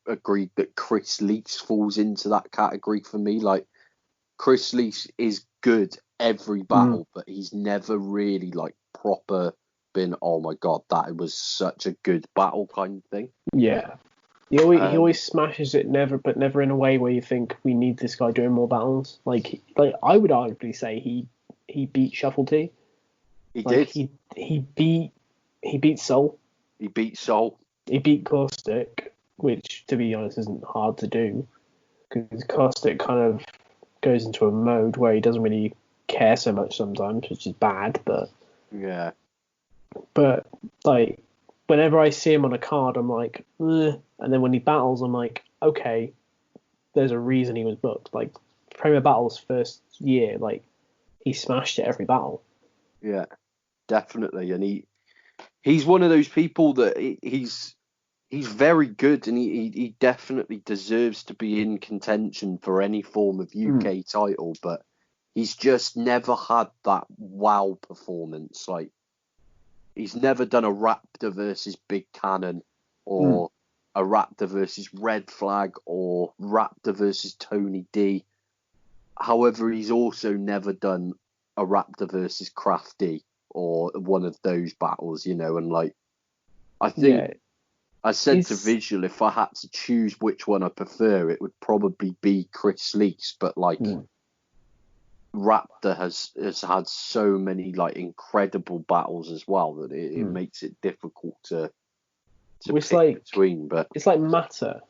agreed that Chris Leach falls into that category for me. Like Chris Leach is good every Mm. battle, but he's never really like proper been, oh my god, that was such a good battle kind of thing. Yeah. He always Um, smashes it, never in a way where you think we need this guy doing more battles. Like I would arguably say he beat Shuffle T. he Like did. he beat Soul. He beat Sol. He beat Caustic, which to be honest isn't hard to do because Caustic kind of goes into a mode where he doesn't really care so much sometimes, which is bad. Yeah, But like whenever I see him on a card, I'm like, eh. And then when he battles, I'm like, okay, there's a reason he was booked. Like Premier Battle's first year, like he smashed it every battle. yeah, definitely. And he's one of those people that he's very good, and he definitely deserves to be in contention for any form of Mm. UK title, but he's just never had that wow performance. Like he's never done a Raptor versus Big Cannon, Mm. or a Raptor versus Red Flag, or Raptor versus Tony D. However, he's also never done a Raptor versus Crafty or one of those battles, and like I think Yeah, I said to he's Visual, if I had to choose which one I prefer, it would probably be Chris Leaks. But like mm. Raptor has had so many like incredible battles as well that it Mm. makes it difficult to It's pick like between. But it's like Matter.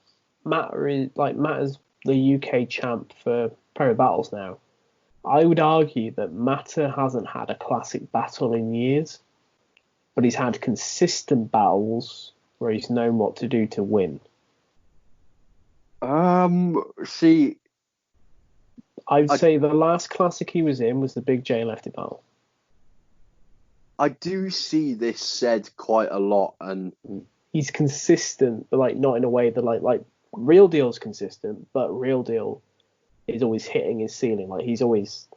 Matter's the UK champ for Premier Battles now. I would argue that Matter hasn't had a classic battle in years, but he's had consistent battles where he's known what to do to win. see, I'd I say the last classic he was in was the Big J Lefty battle. I do see this said quite a lot, and He's consistent, but like not in a way that like Real Deal's consistent, but Real Deal is always hitting his ceiling. Like he's always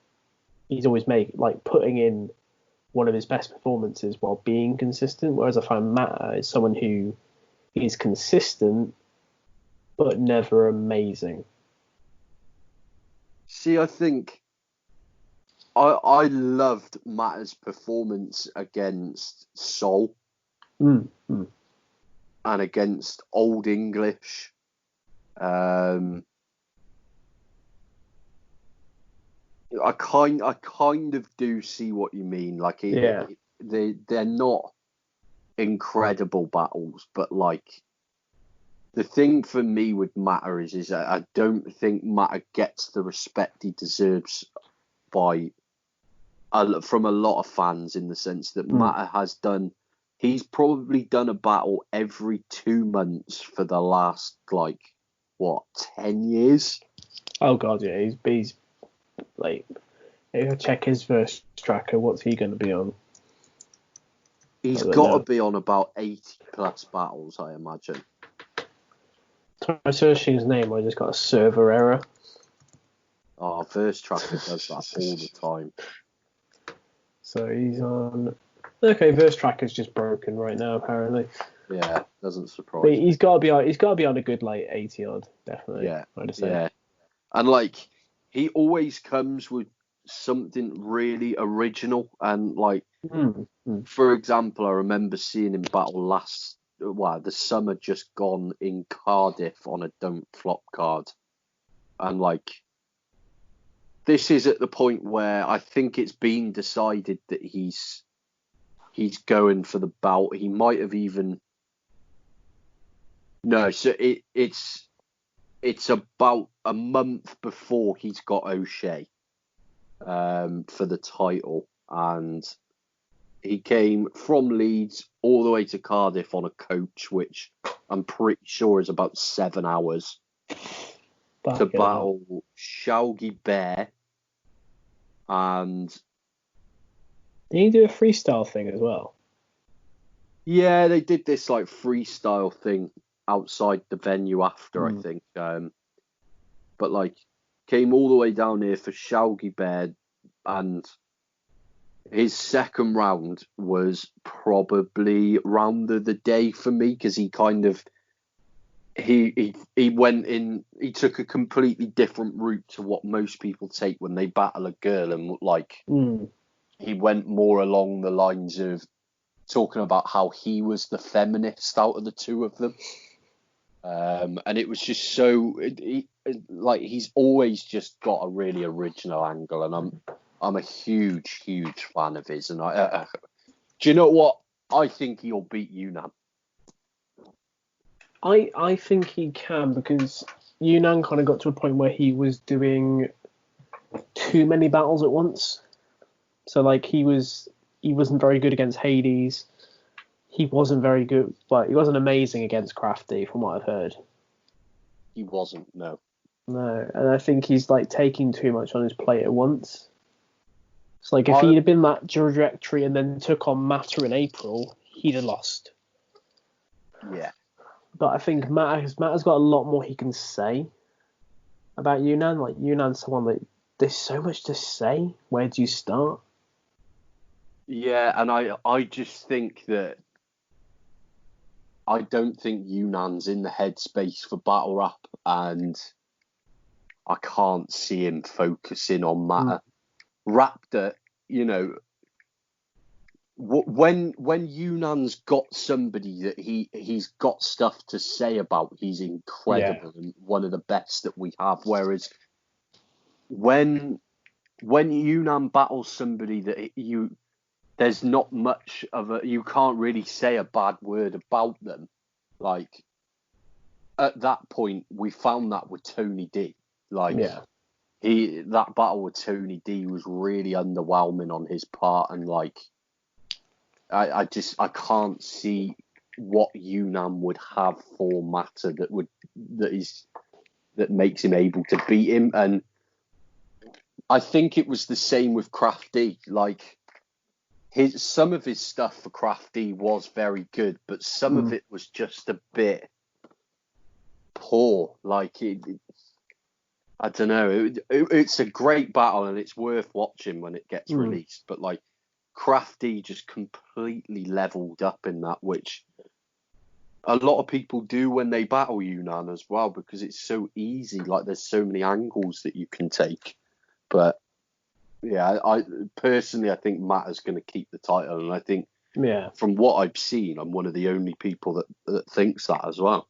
putting in one of his best performances while being consistent. Whereas I find Mata is someone who is consistent but never amazing. See, I think I loved Mata's performance against Seoul and against Old English. I kind of do see what you mean. Like, they're not incredible battles, but like the thing for me with Mata is that I don't think Mata gets the respect he deserves from a lot of fans, in the sense that Mata has done. He's probably done a battle every 2 months for the last 10 years. Oh god, yeah, he's like, if I check his verse tracker, what's he going to be on? He's got to be on about 80 plus battles, I imagine. I'm searching his name, I just got a server error. Oh, verse tracker does that all the time. So he's on. Okay, verse tracker's just broken right now, apparently. Yeah, doesn't surprise But me. he's got to be on a good 80 odd, definitely. Yeah, I'd say. yeah. And he always comes with something really original, and for example, I remember seeing him battle the summer just gone in Cardiff on a Don't Flop card, and this is at the point where I think it's been decided that he's going for the bout. He might have even so it's about a month before he's got O'Shea for the title, and he came from Leeds all the way to Cardiff on a coach, which I'm pretty sure is about 7 hours, to battle Shaugi Bear. And did he do a freestyle thing as well? Yeah, they did this freestyle thing outside the venue after, I think. But came all the way down here for Shaugi Bear, and his second round was probably round of the day for me, because he kind of he went in. He took a completely different route to what most people take when they battle a girl, and he went more along the lines of talking about how he was the feminist out of the two of them. And it was just so he's always just got a really original angle, and I'm a huge fan of his. And do you know what? I think he'll beat Yunnan. I think he can, because Yunnan kind of got to a point where he was doing too many battles at once. So he wasn't very good against Hades. He wasn't very good, but he wasn't amazing against Crafty, from what I've heard. He wasn't, no. No, and I think he's taking too much on his plate at once. So if he'd have been that trajectory and then took on Mata in April, he'd have lost. Yeah. But I think Mata's got a lot more he can say about Yunnan. Yunnan's someone that there's so much to say. Where do you start? Yeah, and I just think that I don't think Yunnan's in the headspace for battle rap, and I can't see him focusing on Mata. Raptor, when Yunnan's got somebody that he's got stuff to say about, he's incredible and one of the best that we have. Whereas when Yunnan battles somebody that there's not much of you can't really say a bad word about them. At that point, we found that with Tony D. That battle with Tony D was really underwhelming on his part, and I can't see what Yunnan would have for Mata that makes him able to beat him. And I think it was the same with Crafty. Some of his stuff for Crafty was very good, but some of it was just a bit poor. I don't know. It's a great battle, and it's worth watching when it gets released. But Crafty just completely leveled up in that, which a lot of people do when they battle Yunnan as well, because it's so easy. Like, there's so many angles that you can take. But yeah, I personally, I think Matt is going to keep the title, and I think from what I've seen, I'm one of the only people that thinks that as well.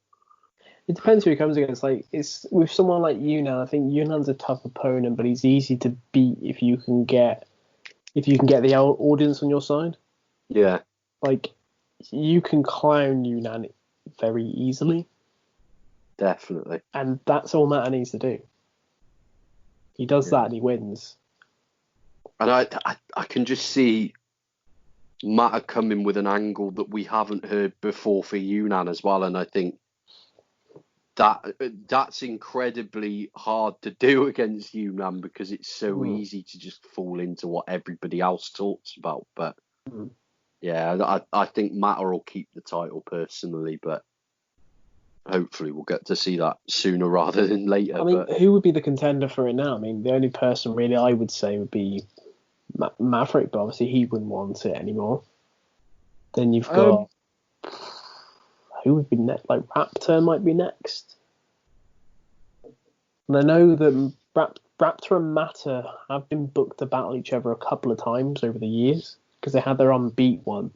It depends who he comes against. Like, it's with someone like Yunnan. I think Yunnan's a tough opponent, but he's easy to beat if you can get the audience on your side. Yeah. Like, you can clown Yunnan very easily. Definitely. And that's all Matt needs to do. He does that and he wins. And I can just see Matt coming with an angle that we haven't heard before for Yunnan as well, and I think that's incredibly hard to do against Yunnan, because it's so easy to just fall into what everybody else talks about. But yeah, I think Matt will keep the title personally, but hopefully we'll get to see that sooner rather than later. I mean, who would be the contender for it now? I mean, the only person really I would say would be Maverick, but obviously he wouldn't want it anymore. Then you've got who would be next? Like, Raptor might be next. And I know that Raptor and Matter have been booked to battle each other a couple of times over the years, because they had their unbeat one.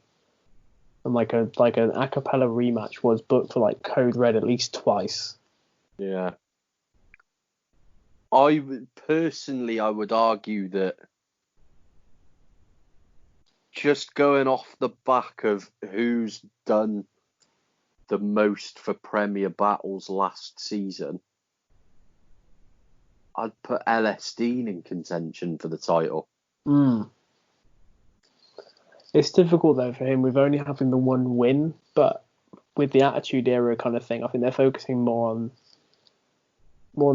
And like an a cappella rematch was booked for like Code Red at least twice. Yeah. I would argue that just going off the back of who's done the most for Premier Battles last season, I'd put LS Dean in contention for the title. It's difficult though for him with only having the one win, but with the Attitude Era kind of thing, I think they're focusing more on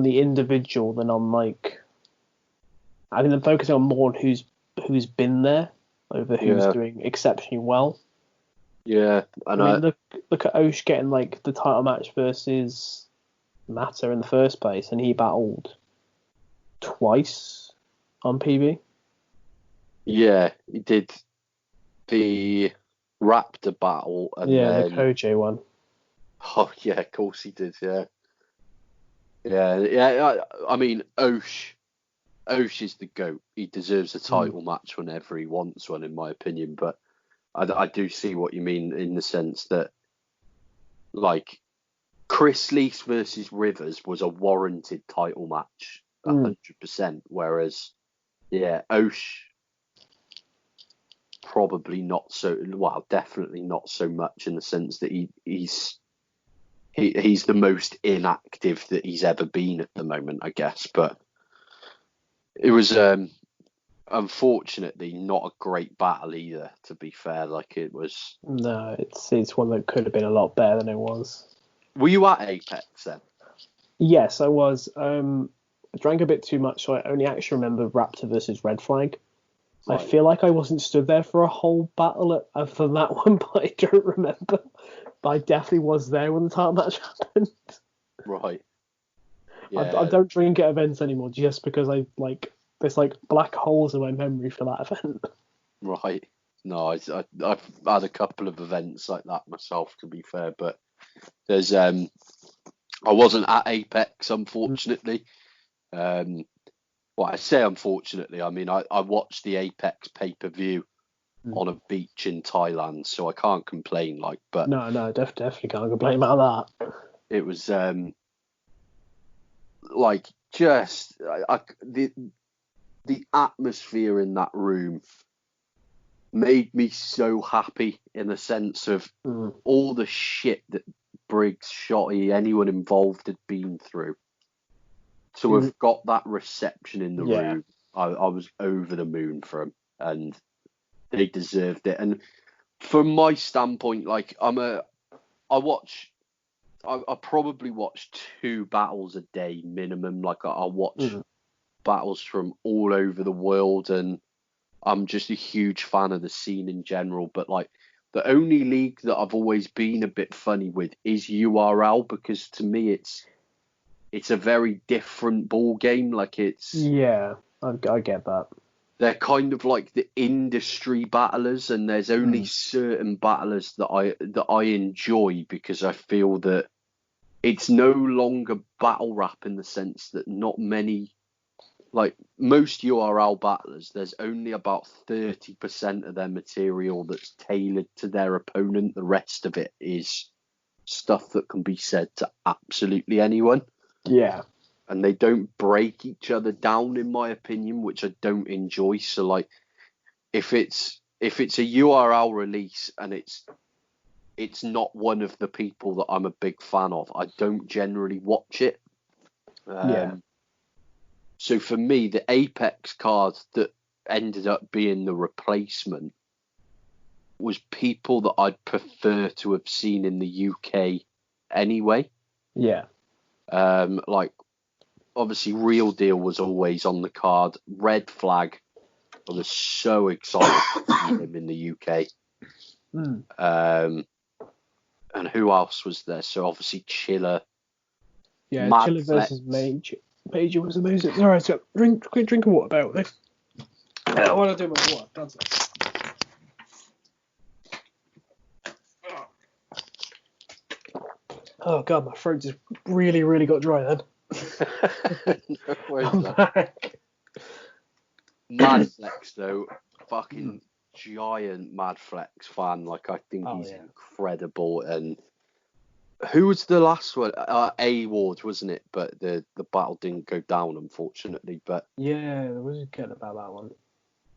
the individual than on like. I think they're focusing on more on who's been there over who's doing exceptionally well. Yeah, I mean, look at Osh getting like the title match versus Matter in the first place, and he battled twice on PB. Yeah, he did the Raptor battle, and the Koj one. Oh yeah, of course he did. Yeah. I mean, Osh is the GOAT. He deserves a title match whenever he wants one, in my opinion. But I do see what you mean in the sense that, like, Chris Lees versus Rivers was a warranted title match, 100%. Whereas, Osh probably not so. Well, definitely not so much in the sense that he's the most inactive that he's ever been at the moment, I guess. But it was unfortunately not a great battle either, to be fair. Like, it was. No, it's one that could have been a lot better than it was. Were you at Apex then? Yes, I was. I drank a bit too much, so I only actually remember Raptor versus Red Flag. Right. I feel like I wasn't stood there for a whole battle other than that one, but I don't remember. But I definitely was there when the title match happened. Right. Yeah. I don't drink at events anymore just because there's like black holes in my memory for that event. Right. No, I've had a couple of events like that myself, to be fair, but there's I wasn't at Apex, unfortunately. Well, I say unfortunately, I mean I watched the Apex pay-per-view on a beach in Thailand, so I can't complain. But no, definitely can't complain about that. It was just the atmosphere in that room made me so happy, in the sense of all the shit that Briggs, Shotty, anyone involved had been through. To have got that reception in the room, I was over the moon for them, and they deserved it. And from my standpoint, like, I probably watch 2 battles a day minimum. Like, I watch battles from all over the world, and I'm just a huge fan of the scene in general. But like, the only league that I've always been a bit funny with is URL, because to me it's a very different ball game. Like, it's I get that. they're kind of like the industry battlers, and there's only certain battlers that I enjoy because I feel that it's no longer battle rap in the sense that not many, like most URL battlers, there's only about 30% of their material that's tailored to their opponent. The rest of it is stuff that can be said to absolutely anyone. Yeah. And they don't break each other down, in my opinion, which I don't enjoy. So, like, if it's a URL release and it's not one of the people that I'm a big fan of, I don't generally watch it. So for me, the Apex card that ended up being the replacement was people that I'd prefer to have seen in the UK anyway. Yeah. Like, obviously, Real Deal was always on the card. Red Flag, I was so excited to see him in the UK. And who else was there? So obviously Chiller. Yeah, Mad Chiller Flex. versus Mage. Mage was amazing. All right, so quick drink of water about this. I want to do my water. That's it. Oh god, my throat just really got dry then. No worries, Mad Flex though, fucking giant Mad Flex fan. Like, I think he's incredible. And who was the last one? A Ward, wasn't it? But the battle didn't go down, unfortunately. But yeah, there was a good about that one.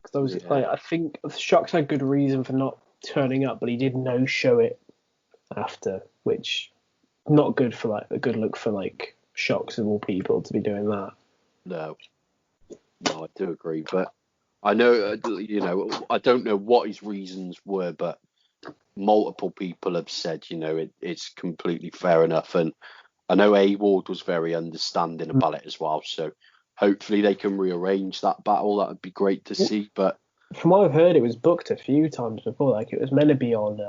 Because like, I think Shox had good reason for not turning up, but he did no show it after, which not good for like a good look for like Shox of all people to be doing that. No, I do agree. But I know, I don't know what his reasons were, but multiple people have said, it's completely fair enough. And I know A Ward was very understanding about it as well. So hopefully they can rearrange that battle. That would be great to see. But from what I've heard, it was booked a few times before. Like, it was meant to be on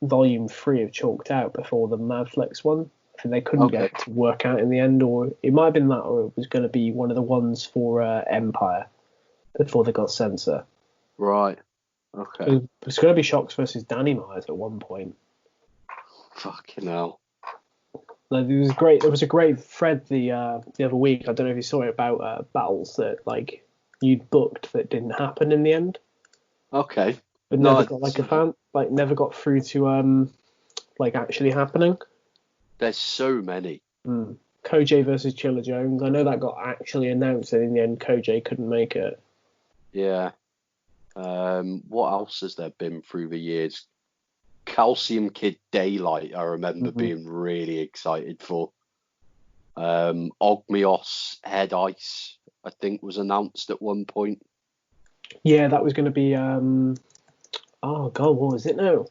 Volume 3 of Chalked Out before the Madflex one. I think they couldn't get it to work out in the end, or it might have been that, or it was going to be one of the ones for Empire before they got censor. Right. Okay. It was going to be Shox versus Danny Myers at one point. Fucking hell. Like, there was a great thread the other week. I don't know if you saw it, about battles that like you'd booked that didn't happen in the end. Okay. But never got never got through to like actually happening. There's so many. Koj versus Chiller Jones. I know that got actually announced, and in the end, Koj couldn't make it. Yeah. What else has there been through the years? Calcium Kid Daylight, I remember being really excited for. Ogmios Head Ice, I think, was announced at one point. Yeah, that was going to be oh god, what was it now?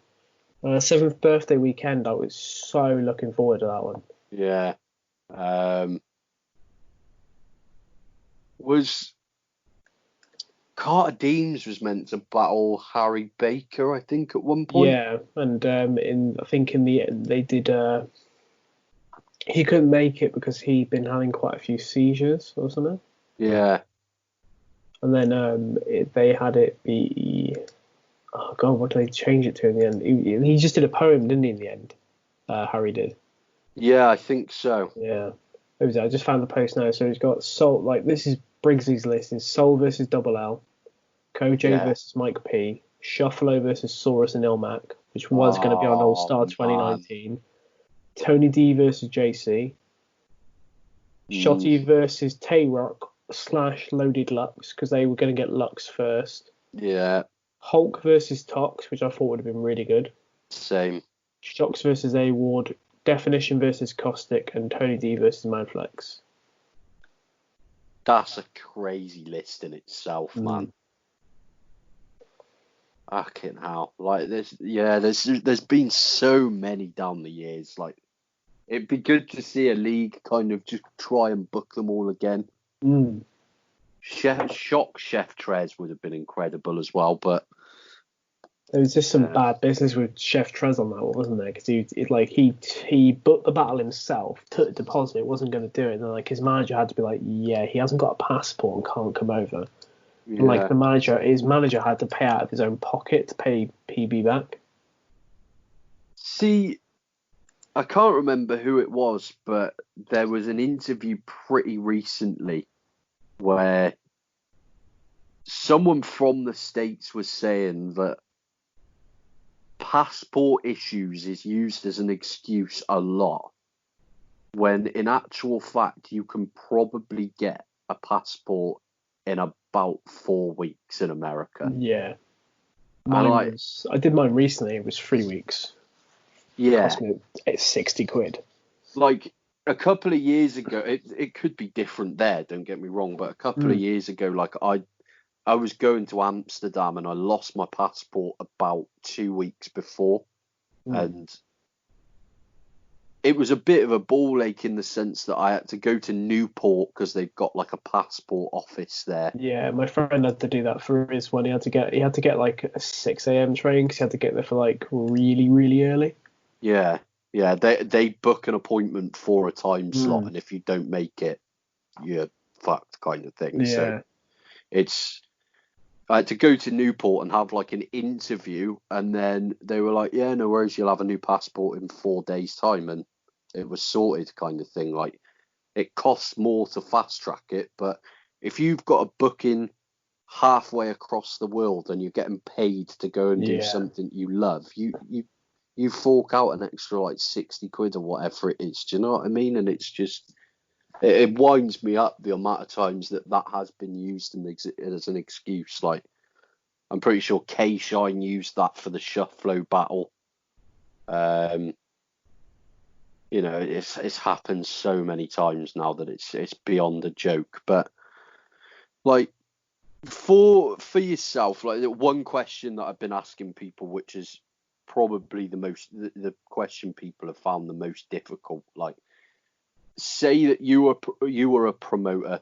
7th birthday weekend. I was so looking forward to that one. Yeah. Was Carter Deems was meant to battle Harry Baker, I think, at one point. Yeah, and I think in the end they did. He couldn't make it because he'd been having quite a few seizures or something. Yeah. And then they had it be. Oh god, what did they change it to in the end? He just did a poem, didn't he? In the end, Harry did. Yeah, I think so. Yeah. I just found the post now. So he's got Soul. Like, this is Briggsy's list: is Soul versus Double L, Koj versus Mike P, Shuffalo versus Saurus and Ilmac, which was going to be on All Star 2019. Tony D versus JC. Shotty versus Tay Rock / Loaded Lux, because they were going to get Lux first. Yeah. Hulk versus Tox, which I thought would have been really good. Same. Shox versus A Ward. Definition versus Caustic, and Tony D versus Madflex. That's a crazy list in itself, man. Fucking hell. Like, there's been so many down the years. Like, it'd be good to see a league kind of just try and book them all again. Chef Trez would have been incredible as well, but there was just some bad business with Chef Trez on that one, wasn't there? Because he booked the battle himself, took the deposit, wasn't going to do it, and then like his manager had to be like, yeah, he hasn't got a passport and can't come over. And like Yeah. his manager had to pay out of his own pocket to pay PB back. See, I can't remember who it was, but there was an interview pretty recently where someone from the States was saying that passport issues is used as an excuse a lot, when in actual fact you can probably get a passport in about 4 weeks in America. Yeah, And I did mine recently. It was 3 weeks. yeah, Cost me it's 60 quid. like a couple of years ago, it could be different there, don't get me wrong, but a couple of Mm. years ago, like I was going to Amsterdam and I lost my passport about 2 weeks before, Mm. and it was a bit of a ball ache in the sense that I had to go to Newport because they've got like a passport office there. Yeah, my friend had to do that for his one. He had to get like a 6 a.m. train because he had to get there for like really really early. Yeah, yeah, they book an appointment for a time slot, Mm. and if you don't make it, you're fucked, kind of thing. So Yeah. it's I had to go to Newport and have like an interview, and then they were like, "Yeah, no worries, you'll have a new passport in 4 days' time," and it was sorted, kind of thing. Like it costs more to fast track it, but if you've got a booking halfway across the world and you're getting paid to go and do Yeah. something you love, you fork out an extra like 60 quid or whatever it is. Do you know what I mean? And it's just it winds me up the amount of times that has been used as an excuse. Like I'm pretty sure K Shine used that for the Shufflo battle. Um, it's happened so many times now that it's beyond a joke. But like for yourself, like one question that I've been asking people, which is probably the question people have found the most difficult. Like, say that you were a promoter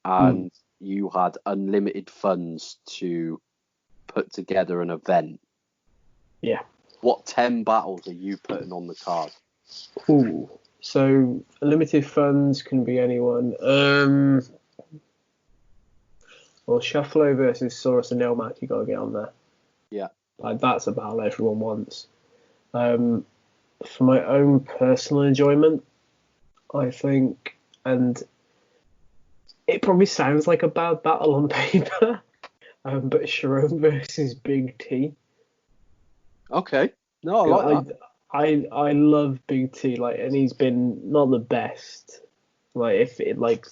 Mm. and you had unlimited funds to put together an event. Yeah. What 10 battles are you putting on the card? Ooh. So limited funds can be anyone. Well, Shufflo versus Saurus and Nelmac, you got to get on there. Yeah. Like that's a battle everyone wants. For my own personal enjoyment, I think, and it probably sounds like a bad battle on paper, but Sharon versus Big T. Okay. No, I like that. I love Big T, like, and he's been not the best. Like, if it like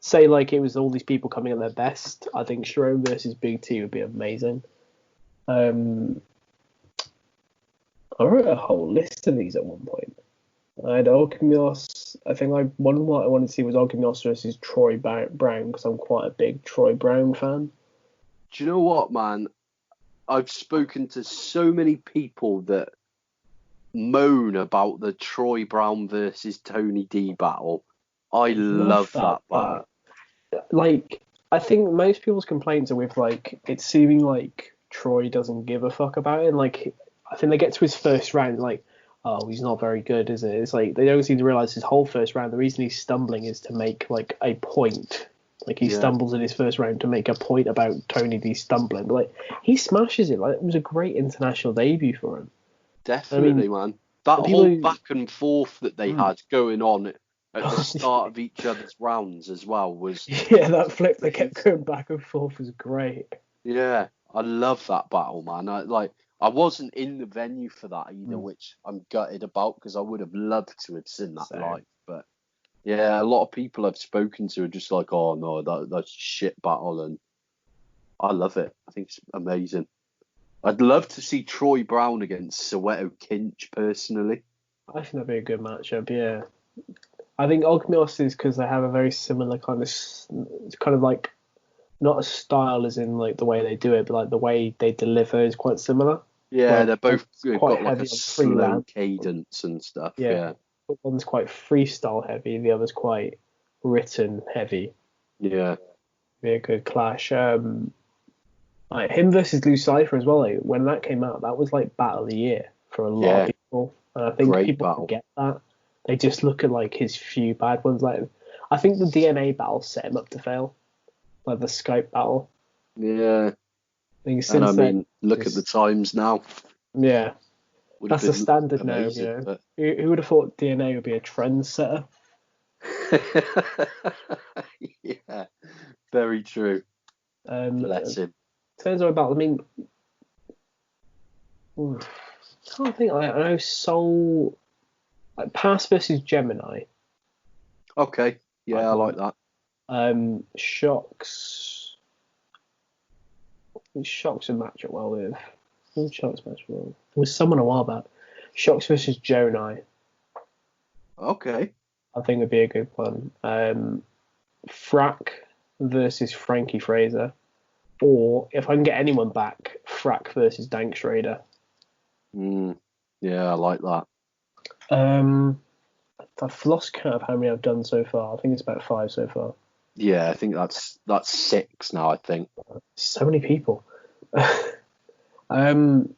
say like it was all these people coming at their best, I think Sharon versus Big T would be amazing. Um, I wrote a whole list of these at one point. I had Alchemios. I think one what I wanted to see was Alchemios versus Troy Brown because I'm quite a big Troy Brown fan. Do you know what, man? I've spoken to so many people that moan about the Troy Brown versus Tony D battle. I I love love that, that battle. like, I think most people's complaints are with like it seeming like Troy doesn't give a fuck about it. And like I think they get to his first round, like, oh, he's not very good, is it? It's like they don't seem to realize his whole first round. The reason he's stumbling is to make like a point. Like he Yeah, stumbles in his first round to make a point about Tony D stumbling. But like he smashes it. Like it was a great international debut for him. I mean, definitely, man. That the people whole who, back and forth that they had going on at the start of each other's rounds as well was yeah, that flip they kept amazing. going back and forth was great. Yeah, I love that battle, man. I wasn't in the venue for that either, which I'm gutted about because I would have loved to have seen that So live. But yeah, a lot of people I've spoken to are just like, "Oh no, that's a shit battle," and I love it. I think it's amazing. I'd love to see Troy Brown against Soweto Kinch personally. I think that'd be a good matchup. Yeah, I think Alchemios is because they have a very similar kind of like not a style as in like the way they do it, but like the way they deliver is quite similar. Yeah, Where they're both one's quite got like a heavy on slow freelance, cadence and stuff. yeah, Yeah, one's quite freestyle heavy, the other's quite written heavy. yeah, Be a good clash. Like him versus Lucifer as well. Like, when that came out, that was like battle of the year for a lot of yeah. people, and I think Great people battle. forget that. They just look at like his few bad ones. Like I think the DNA battle set him up to fail, like the Skype battle. Yeah. I think And I since then, mean, look at the just times now. yeah, Would have that's the been standard now. You amazing, know, but who would have thought DNA would be a trendsetter? yeah, very true. Um, Bless him. turns out about. I mean, oof, I can't think. I know Soul, like Pass versus Gemini. Okay. I'd Yeah, I like want. that. Shocks. Shocks would match it well with. Who would Shocks match well? There was someone a while back. Shocks versus Jonai. Okay. I think would be a good one. Frack versus Frankie Fraser. Or if I can get anyone back, Frack versus Dank Schrader. Yeah, I like that. I've lost count of how many I've done so far. I think it's about 5 so far. Yeah, I think that's 6 now, I think. So many people. um,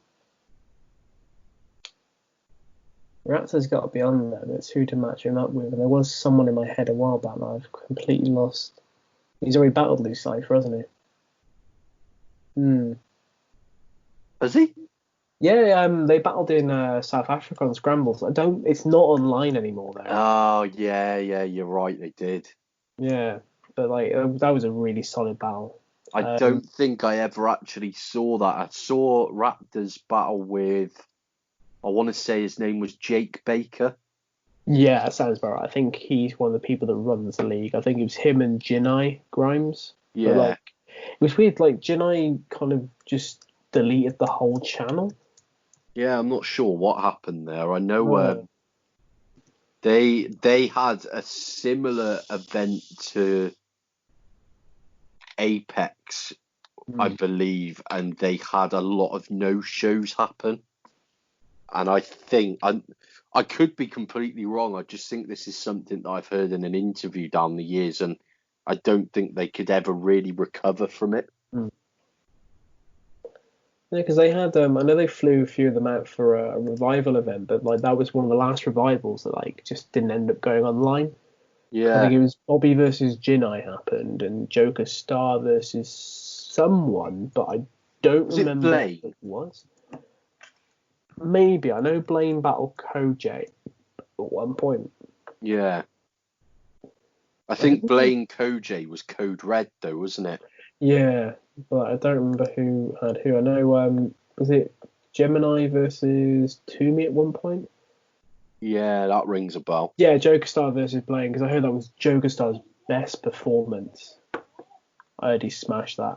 Raptor's got to be on there. That's who to match him up with. And there was someone in my head a while back that I've completely lost. He's already battled Lou Cypher, hasn't he? Has he? Yeah, they battled in South Africa on Scrambles. It's not online anymore though. Oh, yeah, you're right, they did. Yeah, but like that was a really solid battle. I don't think I ever actually saw that. I saw Raptors battle with, I want to say his name was Jake Baker. Yeah, that sounds about right. I think he's one of the people that runs the league. I think it was him and Jinai Grimes. Yeah. But like, it was weird. Like Jinai kind of just deleted the whole channel. Yeah, I'm not sure what happened there. I know No. they had a similar event to Apex, I believe, and they had a lot of no-shows happen. And I could be completely wrong. I just think this is something that I've heard in an interview down the years, and I don't think they could ever really recover from it. Yeah, because they had I know they flew a few of them out for a revival event, but like that was one of the last revivals that like just didn't end up going online. I think Yeah. it was Bobby versus Jinai happened and Joker Star versus someone, but I don't Was it remember Blade? who it was. Maybe I know Blaine battled Koj at one point. Yeah. I I think don't know. Blaine Koj was Code Red though, wasn't it? Yeah, but I don't remember who had who. I know was it Gemini versus Toomey at one point? Yeah, that rings a bell. Yeah, Joker Star versus Blaine because I heard that was Joker Star's best performance. I heard he smashed that.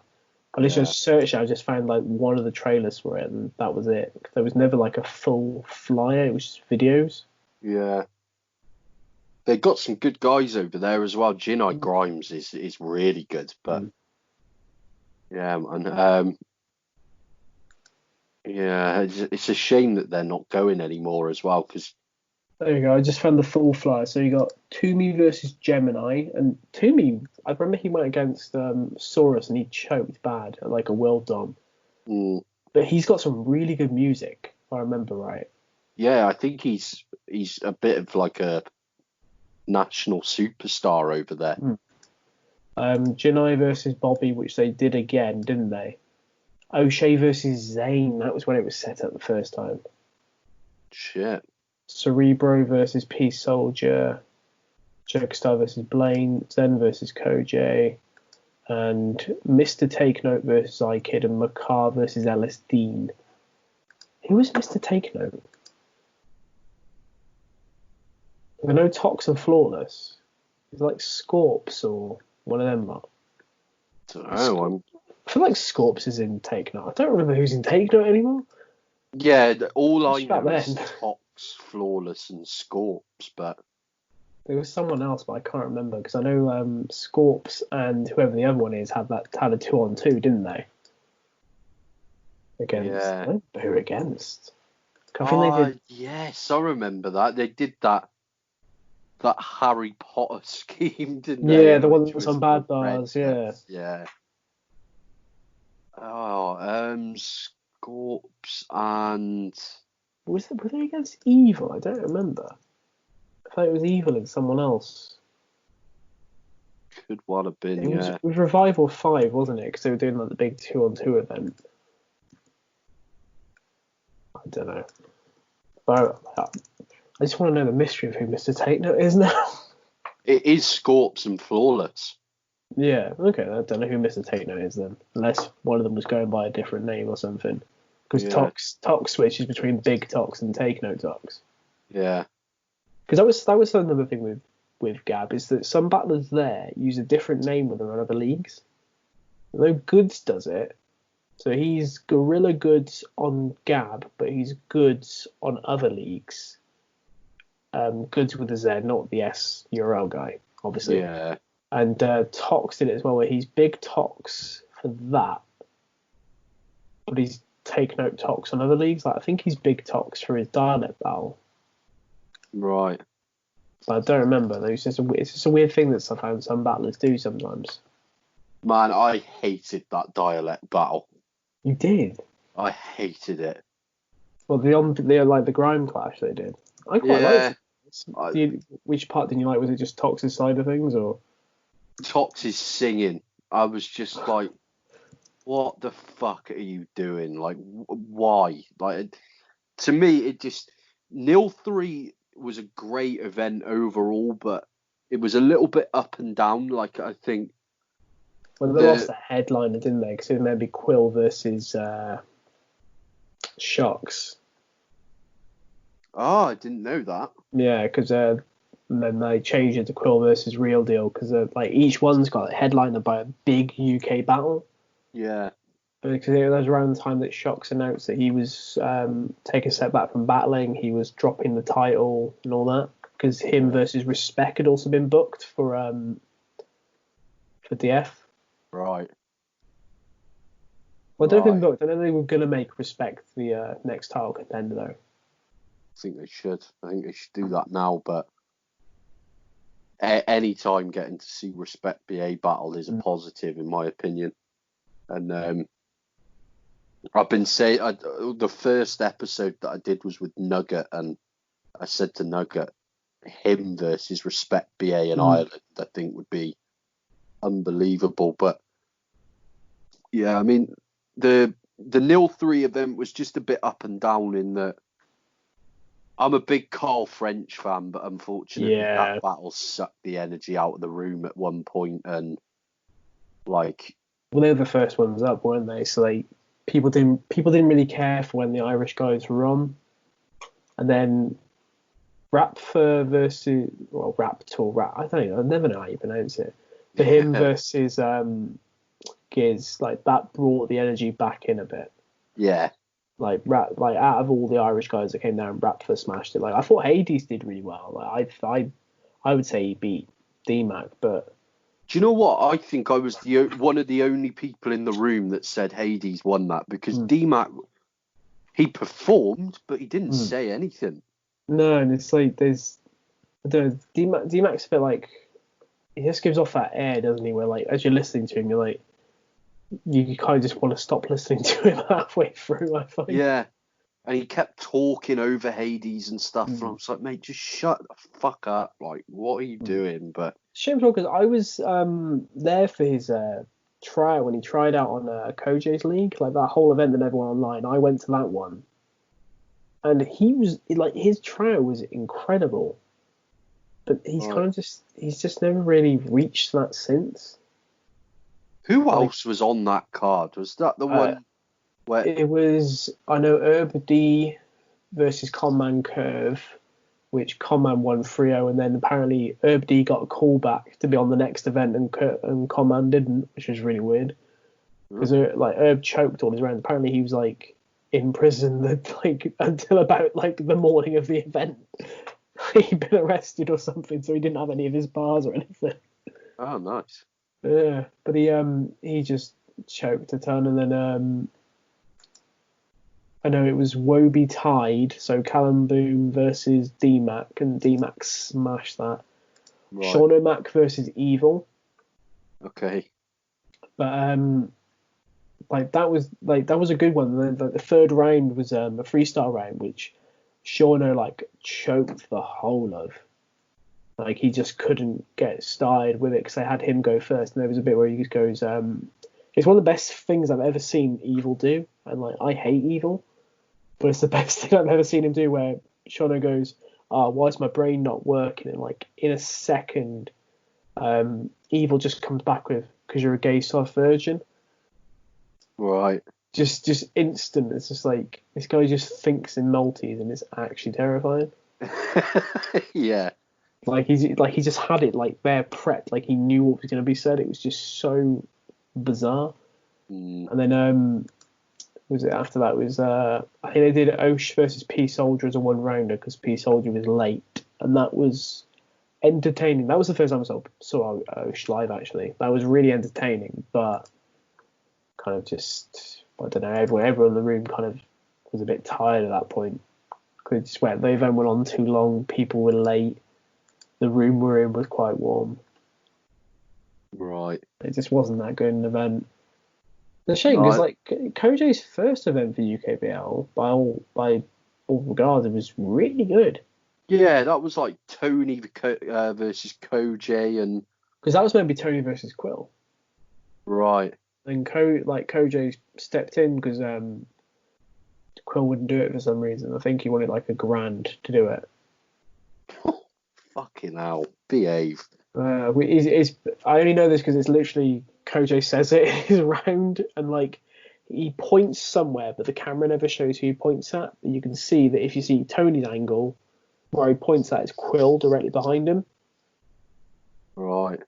I literally Yeah. searched it, I just found like one of the trailers for it, and that was it. There was never like a full flyer; it was just videos. Yeah. They got some good guys over there as well. Jinai Grimes is really good, but yeah, man. Yeah, it's a shame that they're not going anymore as well, because There you go. I just found the full flyer. So you got Toomey versus Gemini, and Toomey, I remember he went against Saurus and he choked bad at like a World Dom. But he's got some really good music, if I remember right. yeah, I think he's a bit of like a national superstar over there. Janai versus Bobby, which they did again, didn't they? O'Shea versus Zane, that was when it was set up the first time. Shit. Cerebro versus Peace Soldier, Jokestar versus Blaine, Zen versus Koj, and Mr. Take Note versus iKid, and Makar versus Ellis Dean. Who was Mr. Take Note? I know Tox and Flawless. It's like Scorps or one of them. Don't know. I feel like Scorps is in Take Note. I don't remember who's in Take Note anymore. Yeah, all I Just about know is then. Tox, Flawless, and Scorps, but There was someone else, but I can't remember because I know Scorps and whoever the other one is had a 2-on-2, didn't they? Against yeah. I don't know who against. I think they did. Yes, I remember that. They did that Harry Potter scheme, didn't they? Yeah, the Which ones was on the Bad red Bars. Yeah. sets. Yeah. Oh, Scorps and Were they against Evil? I don't remember. I thought it was Evil and someone else. Could well have been, It yeah. was Revival 5, wasn't it? Because they were doing like the big 2-on-2 event. I don't know. But I just want to know the mystery of who Mr. Take Note is now. It is Scorps and Flawless. Yeah, okay. I don't know who Mr. Take Note is then, unless one of them was going by a different name or something. Because Yeah. Tox switches between Big Tox and Take Note Tox. Yeah. Because that was another thing with Gab, is that some battlers there use a different name when they're in other leagues. Although Goods does it, so he's Gorilla Goods on Gab, but he's Goods on other leagues. Goods with a Z, not the S URL guy, obviously. Yeah. And Tox did it as well, where he's Big Tox for that, but he's Take Note Tox on other leagues. Like I think he's Big Tox for his dialect battle. Right. But I don't remember. It's just a weird thing that I found some battlers do sometimes. Man, I hated that dialect battle. You did? I hated it. Well, the Grime Clash they did. I quite liked it. Which part didn't you like? Was it just Tox's side of things, or Tox's singing? I was just like, what the fuck are you doing? Like, why? Like, to me, it just Nil 3 was a great event overall, but it was a little bit up and down. Like, I think. Well, they lost the headliner, didn't they? Because it was maybe Quill versus Shocks. Oh, I didn't know that. Yeah, because then they changed it to Quill versus Real Deal because like each one's got a headliner by a big UK battle. Yeah. Because it was around the time that Shocks announced that he was taking a step back from battling, he was dropping the title and all that. Because him versus Respect had also been booked for DF. Right. Well, I don't think booked. I know they were going to make Respect the next title contender though. I think they should. I think they should do that now. But any time getting to see Respect BA battle is a positive, in my opinion. And I've been saying the first episode that I did was with Nugget, and I said to Nugget, him versus Respect BA in Ireland, I think would be unbelievable. But yeah, I mean the Nil 3 event was just a bit up and down in that. I'm a big Carl French fan, but unfortunately that battle sucked the energy out of the room at one point, and like. Well, they were the first ones up, weren't they? So like people didn't really care for when the Irish guys were on, and then Raptor versus I don't know, I never know how you pronounce it. For him versus Giz, like that brought the energy back in a bit. Yeah. Like out of all the Irish guys that came down, Raptor smashed it. Like I thought Hades did really well. Like I would say he beat DMAC, but. Do you know what? I think I was one of the only people in the room that said Hades won that, because DMAC, he performed, but he didn't say anything. No, and it's like I don't know, DMAC's a bit like, he just gives off that air, doesn't he? Where like as you're listening to him, you're like, you kind of just want to stop listening to him halfway through, I find. Yeah, and he kept talking over Hades and stuff, and I was like, mate, just shut the fuck up. Like, what are you doing? But shame because I was there for his trial when he tried out on Koje's League, like that whole event that never went online. I went to that one, and he was like, his trial was incredible, but he's he's just never really reached that since. Who else was on that card? Was that the one where it was? I know Herb D versus Conman Curve, which Conman won 3-0, and then apparently Herb D got a call back to be on the next event, and Conman didn't, which was really weird. Because like Herb choked all his rounds. Apparently he was like in prison like until about like the morning of the event. He'd been arrested or something, so he didn't have any of his bars or anything. Oh, nice. Yeah, but he just choked a ton, and then I know it was Wobie tied, so Callum Boom versus DMAC, and DMAC smashed that. Right. Sean O'Mac versus Evil. Okay. But that was a good one. And then the third round was a freestyle round, which Sean like choked the whole of. Like, he just couldn't get started with it because they had him go first. And there was a bit where he just goes, it's one of the best things I've ever seen Evil do. And, like, I hate Evil, but it's the best thing I've ever seen him do, where Shono goes, why is my brain not working? And, like, in a second, Evil just comes back with, because you're a gay soft virgin. Right. Just instant. It's just like, this guy just thinks in multis, and it's actually terrifying. Yeah. Like, he just had it, like, there prepped, like he knew what was going to be said. It was just so bizarre. And then was it after that was I think they did Osh versus P Soldier as a one rounder because P Soldier was late, and that was entertaining. That was the first time I saw Osh live, actually. That was really entertaining, but kind of just, I don't know, everyone in the room kind of was a bit tired at that point because the event went on too long, people were late, the room we're in was quite warm. Right. It just wasn't that good an event. It's a shame because, like, Kojo's first event for UKBL, by all regards, it was really good. Yeah, that was like Tony versus Koj, and because that was meant to be Tony versus Quill. Right. And Kojo stepped in because Quill wouldn't do it for some reason. I think he wanted like $1,000 to do it. Fucking hell, behave. I only know this because it's literally Kojo says it in his round, and like he points somewhere, but the camera never shows who he points at. But you can see that if you see Tony's angle, where he points at is Quill directly behind him. Right.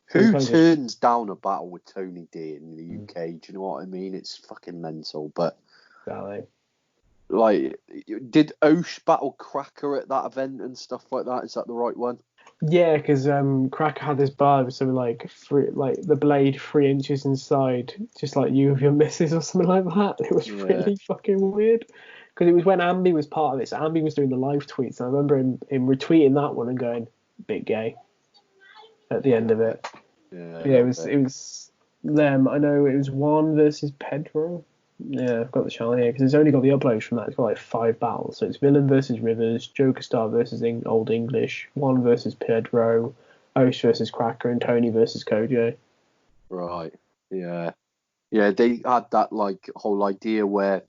So Who turns down a battle with Tony D in the UK? Do you know what I mean? It's fucking mental. But exactly. Like, did Osh battle Cracker at that event and stuff like that? Is that the right one? Yeah, because Cracker had this bar with something like the blade 3 inches inside, just like you with your missus or something like that. It was really fucking weird. Because it was when Ambi was part of this. Ambi was doing the live tweets. And I remember him retweeting that one and going, bit gay at the end of it. Yeah, it was them. I know it was Juan versus Pedro. Yeah, I've got the channel here because it's only got the uploads from that. It's got like 5 battles. So it's Villain versus Rivers, Joker Star versus Old English, Juan versus Pedro, Osh versus Cracker, and Tony versus Kojo. Right. Yeah. Yeah, they had that like whole idea where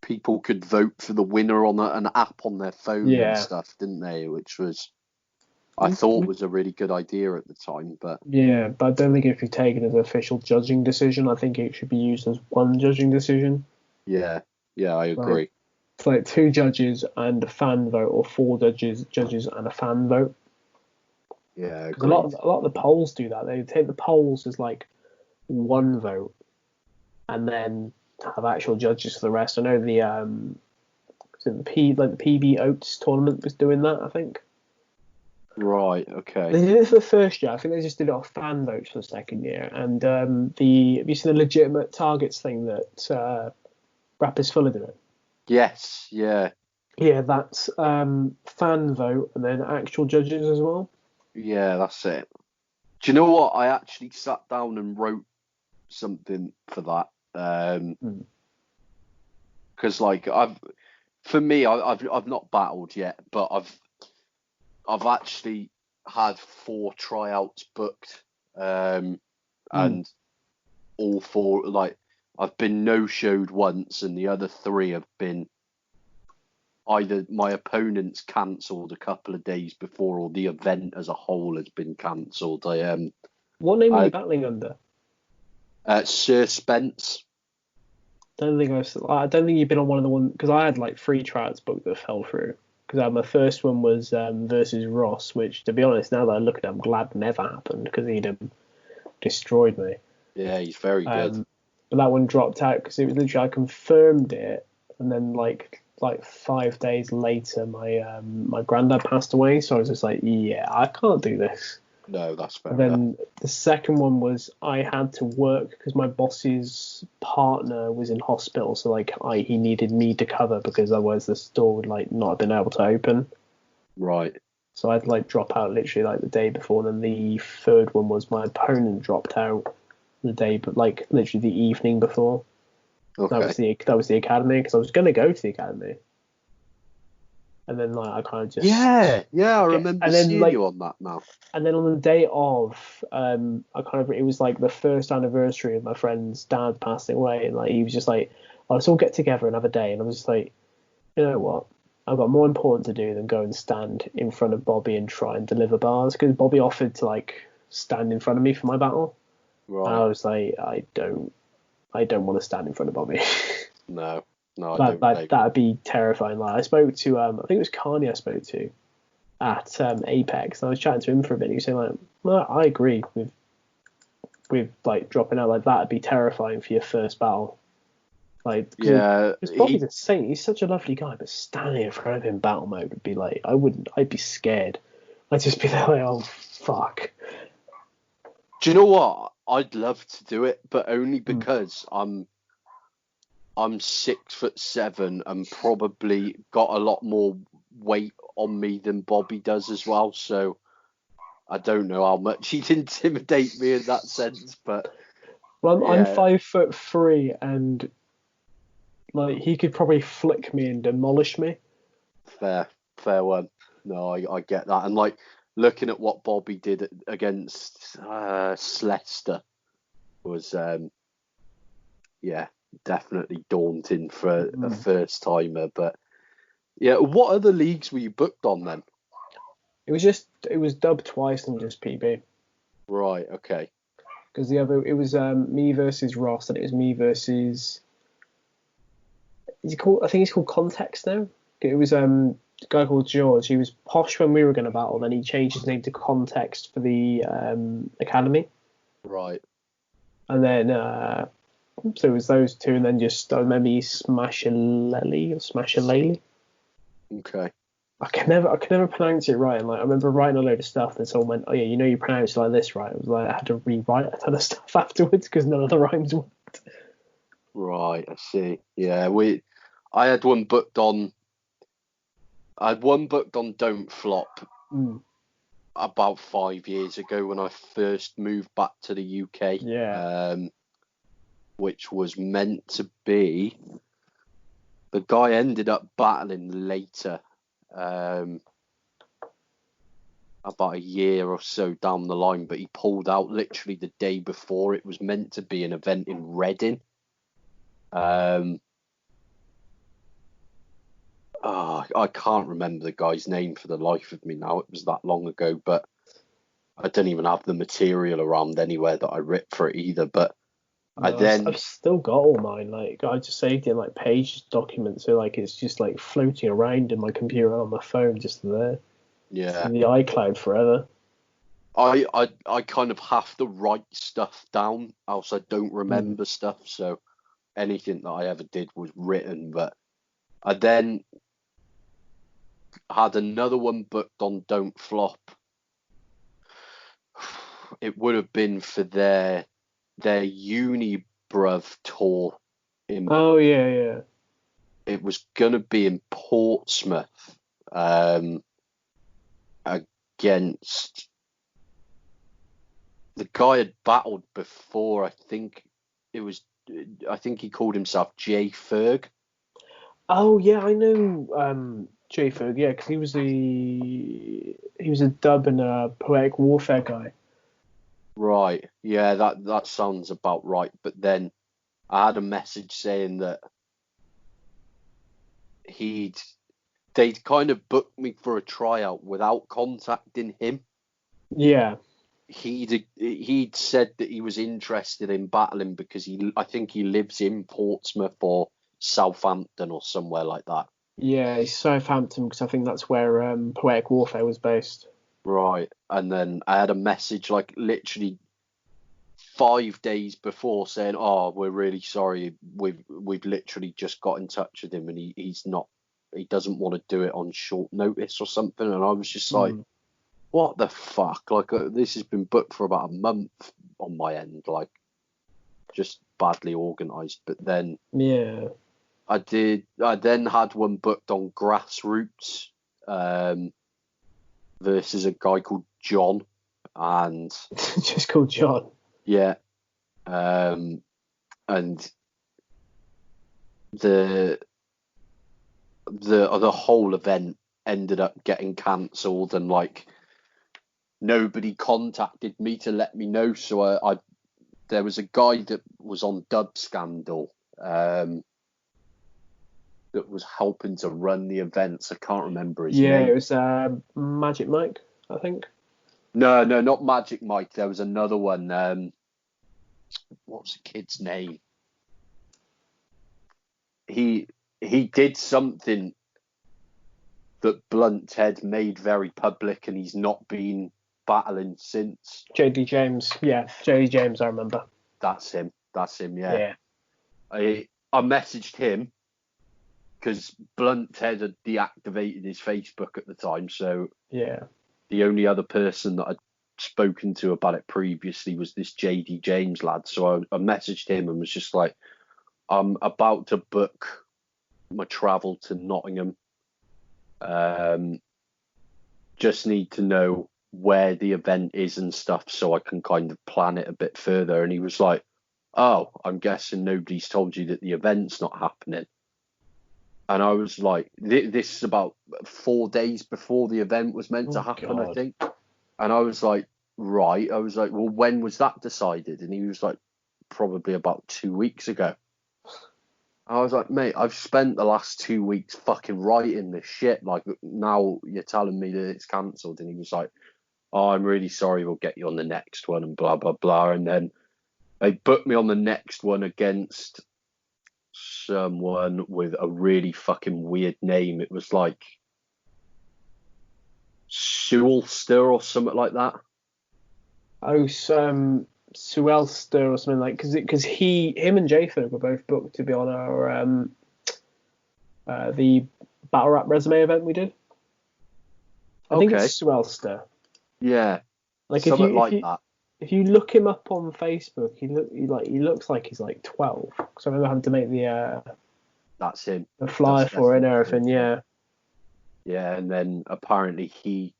people could vote for the winner on an app on their phone and stuff, didn't they? Which was, I thought, was a really good idea at the time. But yeah, but I don't think it should be taken as an official judging decision. I think it should be used as one judging decision. Yeah, I agree. It's like 2 judges and a fan vote, or 4 judges and a fan vote. Yeah, because a lot of the polls do that. They take the polls as like 1 vote, and then have actual judges for the rest. I know the PB Oats tournament was doing that, I think. Right. Okay. They did it for the first year. I think they just did it off fan votes for the second year. And have you seen the legitimate targets thing that Rappers Fuller do it? Yes. Yeah. Yeah, that's fan vote and then actual judges as well. Yeah, that's it. Do you know what? I actually sat down and wrote something for that. Because like I've not battled yet, but I've actually had 4 tryouts booked, and all 4, like, I've been no-showed once, and the other 3 have been either my opponent's cancelled a couple of days before, or the event as a whole has been cancelled. What name are you battling under? Sir Spence. I don't think you've been on one of the ones, because I had like 3 tryouts booked that fell through. Because my first one was versus Ross, which, to be honest, now that I look at it, I'm glad never happened because he'd destroyed me. Yeah, he's very good. But that one dropped out because it was literally, I confirmed it, and then like 5 days later, my granddad passed away, so I was just like, yeah, I can't do this. No, that's fair. And then the second one was I had to work because my boss's partner was in hospital, so like he needed me to cover because otherwise the store would like not have been able to open. Right. So I'd like drop out literally like the day before. And then the third one was my opponent dropped out the day, but like literally the evening before. Okay. That was the academy because I was going to go to the academy. and then like I kind of just Yeah, I get, remember and then seeing like, you on that now. and then on the day of, I kind of, it was like the first anniversary of my friend's dad passing away, and like he was just like, oh, let's all get together and have a day, and I was just like, you know what? I've got more important to do than go and stand in front of Bobby and try and deliver bars, because Bobby offered to like stand in front of me for my battle, and I Right. was like, I don't want to stand in front of Bobby. No, no, I That don't blame you. that'd be terrifying. Like I spoke to I think it was Carney I spoke to at Apex, and I was chatting to him for a bit. And he was saying like, well, I agree with like dropping out, like that'd be terrifying for your first battle. Like Yeah, because Bobby's insane. He's such a lovely guy, but standing in front of him in battle mode would be like I'd be scared. I'd just be there like, oh fuck. do you know what? I'd love to do it, but only Mm. because I'm 6'7" and probably got a lot more weight on me than Bobby does as well. So I don't know how much he'd intimidate me in that sense, but Well, I'm yeah, 5'3", and like he could probably flick me and demolish me. fair one. No, I get that. And like looking at what Bobby did against Slester was yeah, definitely daunting for a Mm. first timer. But yeah, what other leagues were you booked on then? It was dubbed twice and just PB. Right, okay. Because the other, it was me versus Ross, and it was me versus, is he called, I think he's called Context now. It was a guy called George. He was posh when we were going to battle, then he changed his name to Context for the academy, Right. and then so it was those two, and then just I remember he Smash a Lely or Smash a Lely. Okay. I can never pronounce it right. And like I remember writing a load of stuff, and someone went, "Oh yeah, you know you pronounce it like this, right?" It was like I had to rewrite a ton of stuff afterwards because none of the rhymes worked. Right, I see. Yeah, I had one booked on Don't Flop Mm, about 5 years ago when I first moved back to the UK. yeah. Which was meant to be the guy ended up battling later, um, about a year or so down the line, but he pulled out literally the day before it was meant to be an event in Reading. I can't remember the guy's name for the life of me now. It was that long ago, but I don't even have the material around anywhere that I ripped for it either. But I No, then, I've still got all mine. Like I just saved it in like Pages documents, so like it's just like floating around in my computer on my phone, just there. It's yeah, in the iCloud forever. I kind of have to write stuff down, else I don't Mm. remember stuff. So anything that I ever did was written. But I then had another one booked on Don't Flop. It would have been for their uni bruv tour in Oh yeah, yeah. it was gonna be in Portsmouth, against the guy had battled before. It was I think he called himself J Ferg. Oh yeah, I know J Ferg, yeah, because he was a dub and a poetic warfare guy. Right. Yeah, that sounds about right. But then I had a message saying that he'd they'd kind of booked me for a tryout without contacting him. Yeah, He'd said that he was interested in battling because I think he lives in Portsmouth or Southampton or somewhere like that. yeah, he's Southampton because I think that's where poetic warfare was based. Right. And then I had a message like literally 5 days before saying, "Oh, we're really sorry. We've literally just got in touch with him, and he doesn't want to do it on short notice or something." And I was just like, Mm. "What the fuck? Like this has been booked for about a month on my end, like just badly organised." But then Yeah, I then had one booked on Grassroots, um, versus a guy called John, and just called John. yeah, um, and the the whole event ended up getting cancelled, and like nobody contacted me to let me know. So I there was a guy that was on Dub Scandal that was helping to run the events. I can't remember his name. It was Magic Mike, I think. No, not Magic Mike. There was another one. What was the kid's name? He did something that Blunt Ted made very public, and he's not been battling since. JD James. Yeah, JD James, I remember. That's him. Yeah. I messaged him because Blunt Ted had deactivated his Facebook at the time, so yeah, the only other person that I'd spoken to about it previously was this JD James lad. So I messaged him and was just like, I'm about to book my travel to Nottingham. Just need to know where the event is and stuff so I can kind of plan it a bit further. And he was like, oh, I'm guessing nobody's told you that the event's not happening. And I was like, this is about 4 days before the event was meant to happen, God. I think. And I was like, right. I was like, well, when was that decided? And he was like, probably about 2 weeks ago. I was like, mate, I've spent the last 2 weeks fucking writing this shit. Like, now you're telling me that it's cancelled. And he was like, oh, I'm really sorry. We'll get you on the next one and blah, blah, blah. And then they booked me on the next one against someone with a really fucking weird name. It was like Sewelster or something like that. Oh, Suelster or something like, because him and NAYFUNK were both booked to be on our the battle rap resume event we did. I think it's Suelster. Yeah, like something that. If you look him up on Facebook, he looks like he's like 12. Because I remember having to make that's him. The flyer for it and everything. Yeah. Yeah, and then apparently he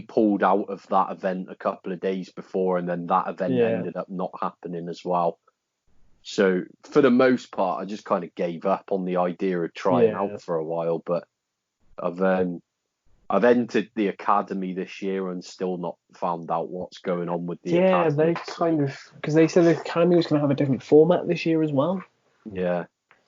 pulled out of that event a couple of days before, and then that event ended up not happening as well. So for the most part, I just kind of gave up on the idea of trying out for a while. But I've entered the academy this year and still not found out what's going on with the academy. They kind of, because they said the academy was going to have a different format this year as well. Yeah.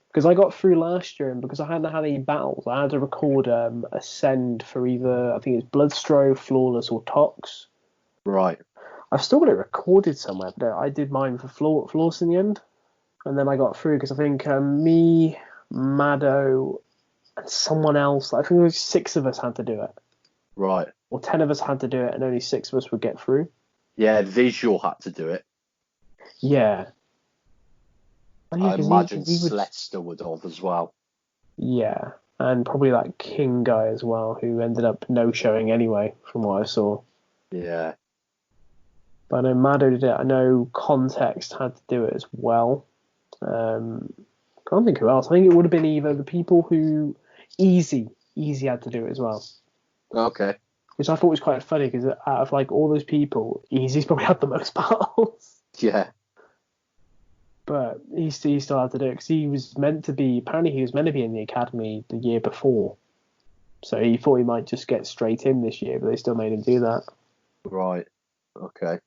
Because I got through last year, and because I hadn't had any battles, I had to record a send for either, I think it's Bloodstro, Flawless, or Tox. Right. I've still got it recorded somewhere, but I did mine for Flawless in the end. And then I got through because I think me, Maddo, and someone else, I think it was 6 of us had to do it. Right. Or 10 of us had to do it, and only 6 of us would get through. Yeah, Visual had to do it. Yeah. I imagine Slester would have as well. Yeah, and probably that King guy as well, who ended up no-showing anyway, from what I saw. Yeah. But I know Maddo did it. I know Context had to do it as well. Can't think who else. I think it would have been either the people who Easy had to do it as well. Okay. Which I thought was quite funny because out of like all those people, Easy's probably had the most battles. Yeah. But he still had to do it because he was meant to be in the academy the year before. So he thought he might just get straight in this year, but they still made him do that. Right. Okay.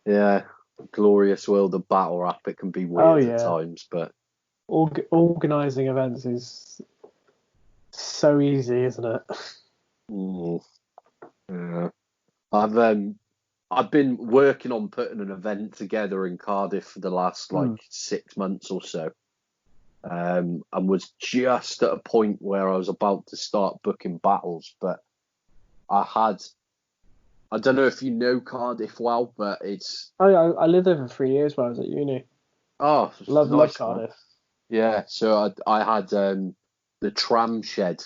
Yeah. Glorious world of battle rap. It can be weird at times, but organising events is so easy, isn't it? Yeah. I've been working on putting an event together in Cardiff for the last 6 months or so, and was just at a point where I was about to start booking battles, but I don't know if you know Cardiff well, but it's... I lived there for 3 years while I was at uni. Oh, love Cardiff. Man. Yeah, so I had the Tram Shed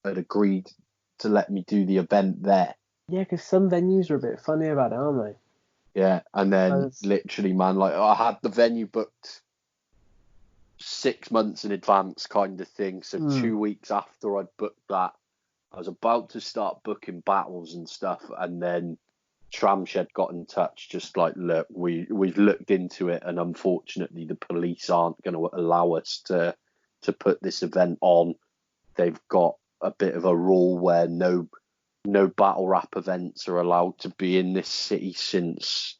had agreed to let me do the event there. Yeah, because some venues are a bit funny about it, aren't they? Yeah, and then literally, man, like I had the venue booked 6 months in advance kind of thing. So 2 weeks after I'd booked that, I was about to start booking battles and stuff, and then Tramshed got in touch, just like, look, we've looked into it, and unfortunately the police aren't going to allow us to put this event on. They've got a bit of a rule where no battle rap events are allowed to be in this city since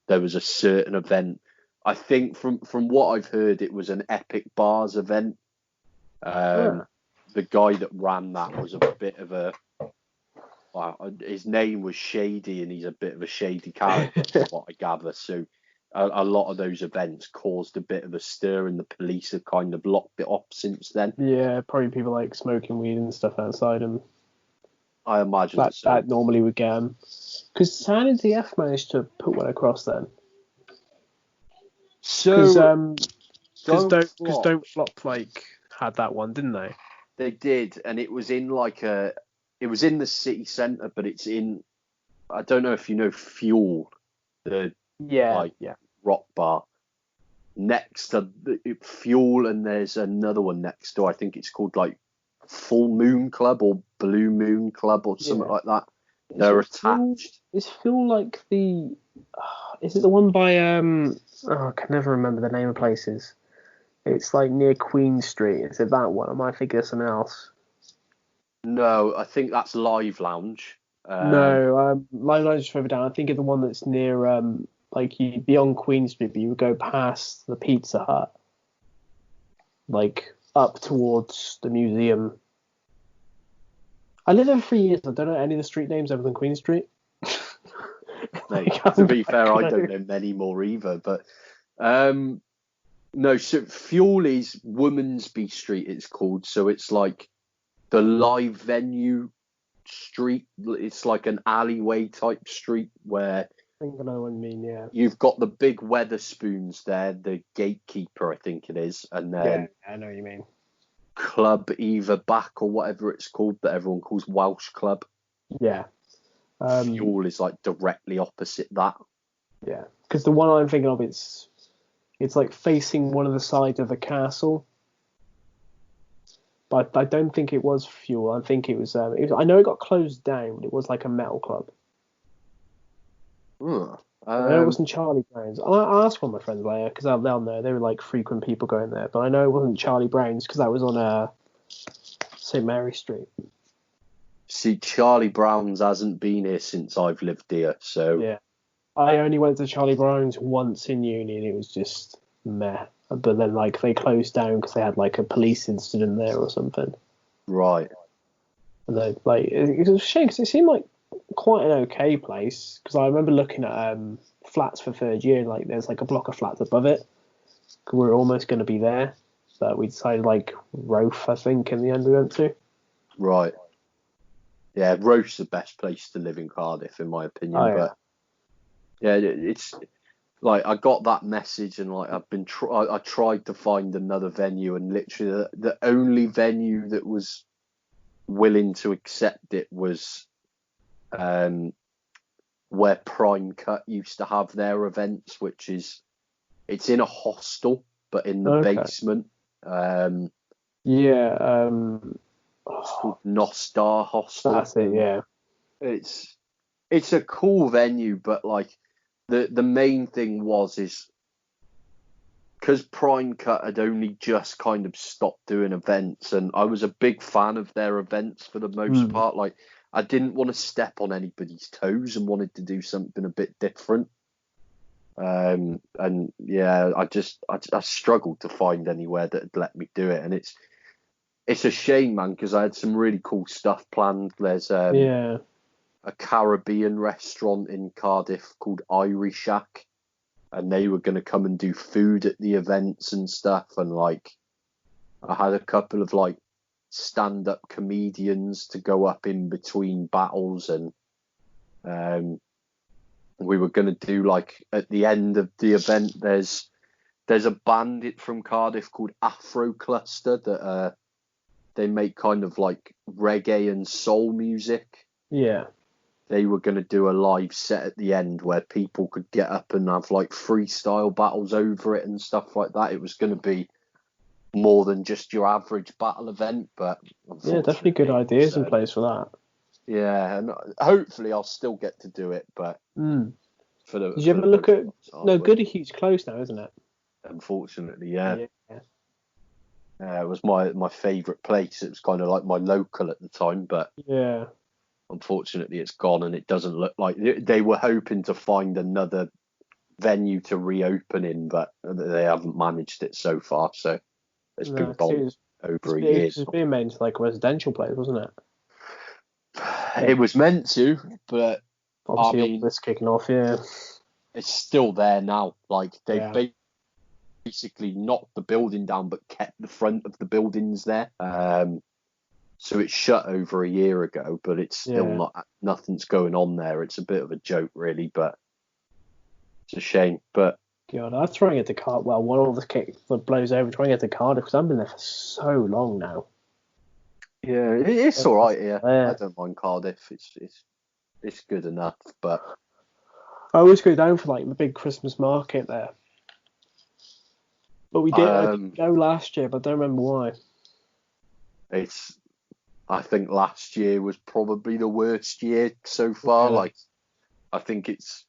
there was a certain event. I think from what I've heard, it was an Epic Bars event. The guy that ran that was a bit of a his name was Shady, and he's a bit of a shady character, from what I gather. So a lot of those events caused a bit of a stir, and the police have kind of locked it off since then. Yeah, probably people like smoking weed and stuff outside, and I imagine that normally would get them. Because how did the F manage to put one across then? So because Don't Flop like had that one, didn't they? They did, and it was in it was in the city centre, but it's in, I don't know if you know Fuel, the rock bar next to Fuel, and there's another one next door. I think it's called like Full Moon Club or Blue Moon Club or something like that. They're attached. Is Fuel like the? Is it the one by I can never remember the name of places. It's like near Queen Street. Is it that one? Am I thinking of something else? No, I think that's Live Lounge. No, Live Lounge is further down. I think of the one that's near like you'd be on Queen Street, but you would go past the Pizza Hut, like up towards the museum. I lived there for 3 years. I don't know any of the street names other than Queen Street. Mate, to be fair, I don't know many more either. But no, so Fuel is Womansby Street, it's called. So it's like the live venue street. It's like an alleyway type street where I think I know what you mean, yeah. You've got the big Weatherspoons there, the gatekeeper, I think it is, and then I know what you mean. Club Either Back or whatever it's called that everyone calls Welsh Club. Yeah. Fuel is like directly opposite that. Yeah, because the one I'm thinking of, it's like facing one of the sides of the castle. But I don't think it was Fuel. I think it was. I know it got closed down, but it was like a metal club. I know it wasn't Charlie Brown's. I asked one of my friends later because they'll know. They were like frequent people going there, but I know it wasn't Charlie Brown's because that was on St Mary Street. See, Charlie Brown's hasn't been here since I've lived here, so yeah. I only went to Charlie Brown's once in uni, and it was just meh. But then like they closed down because they had like a police incident there or something. Right. And they like it was a shame because it seemed like quite an okay place, because I remember looking at flats for third year, like there's like a block of flats above it. We were almost going to be there, but we decided like Roath, I think, in the end we went to. Right. Yeah, Roath's the best place to live in Cardiff, in my opinion. But yeah, it's like I got that message, and like I tried to find another venue, and literally the only venue that was willing to accept it was where Prime Cut used to have their events, which is it's in a hostel but in the basement. It's called Nostar Hostel. That's it, yeah. It's a cool venue, but like the main thing is because Prime Cut had only just kind of stopped doing events, and I was a big fan of their events for the most part. Like I didn't want to step on anybody's toes and wanted to do something a bit different. And yeah, I struggled to find anywhere that would let me do it, and it's a shame, man, because I had some really cool stuff planned. There's a Caribbean restaurant in Cardiff called Irish Shack, and they were going to come and do food at the events and stuff. And like, I had a couple of like stand-up comedians to go up in between battles, and we were going to do like at the end of the event. There's a band from Cardiff called Afro Cluster that they make kind of like reggae and soul music. Yeah. They were going to do a live set at the end where people could get up and have like freestyle battles over it and stuff like that. It was going to be more than just your average battle event, but yeah, definitely good ideas in place for that. Yeah, and hopefully I'll still get to do it, but for the did you ever look at Goody Hugh's closed now, isn't it? Unfortunately, yeah. It was my favourite place. It was kind of like my local at the time, but Yeah. unfortunately it's gone, and it doesn't look like they were hoping to find another venue to reopen in, but they haven't managed it so far. So it's No, been 'cause gone over a it year was now. being made into like a residential place, wasn't it? It was meant to, but I Obviously, all mean, this kicking off, yeah. it's still there now. Like they've Yeah. basically knocked the building down, but kept the front of the buildings there. So it's shut over a year ago, but it's still Yeah. nothing's going on there. It's a bit of a joke, really, but it's a shame. But God, I'm trying to get to Cardiff. Well, when all this kick blows over, trying to get to Cardiff because I've been there for so long now. yeah, it's all right here. I Yeah. don't mind Cardiff. It's good enough, but I always go down for like the big Christmas market there. But I did um, go last year, but I don't remember why. it's I think last year was probably the worst year so far. Yeah. Like I think it's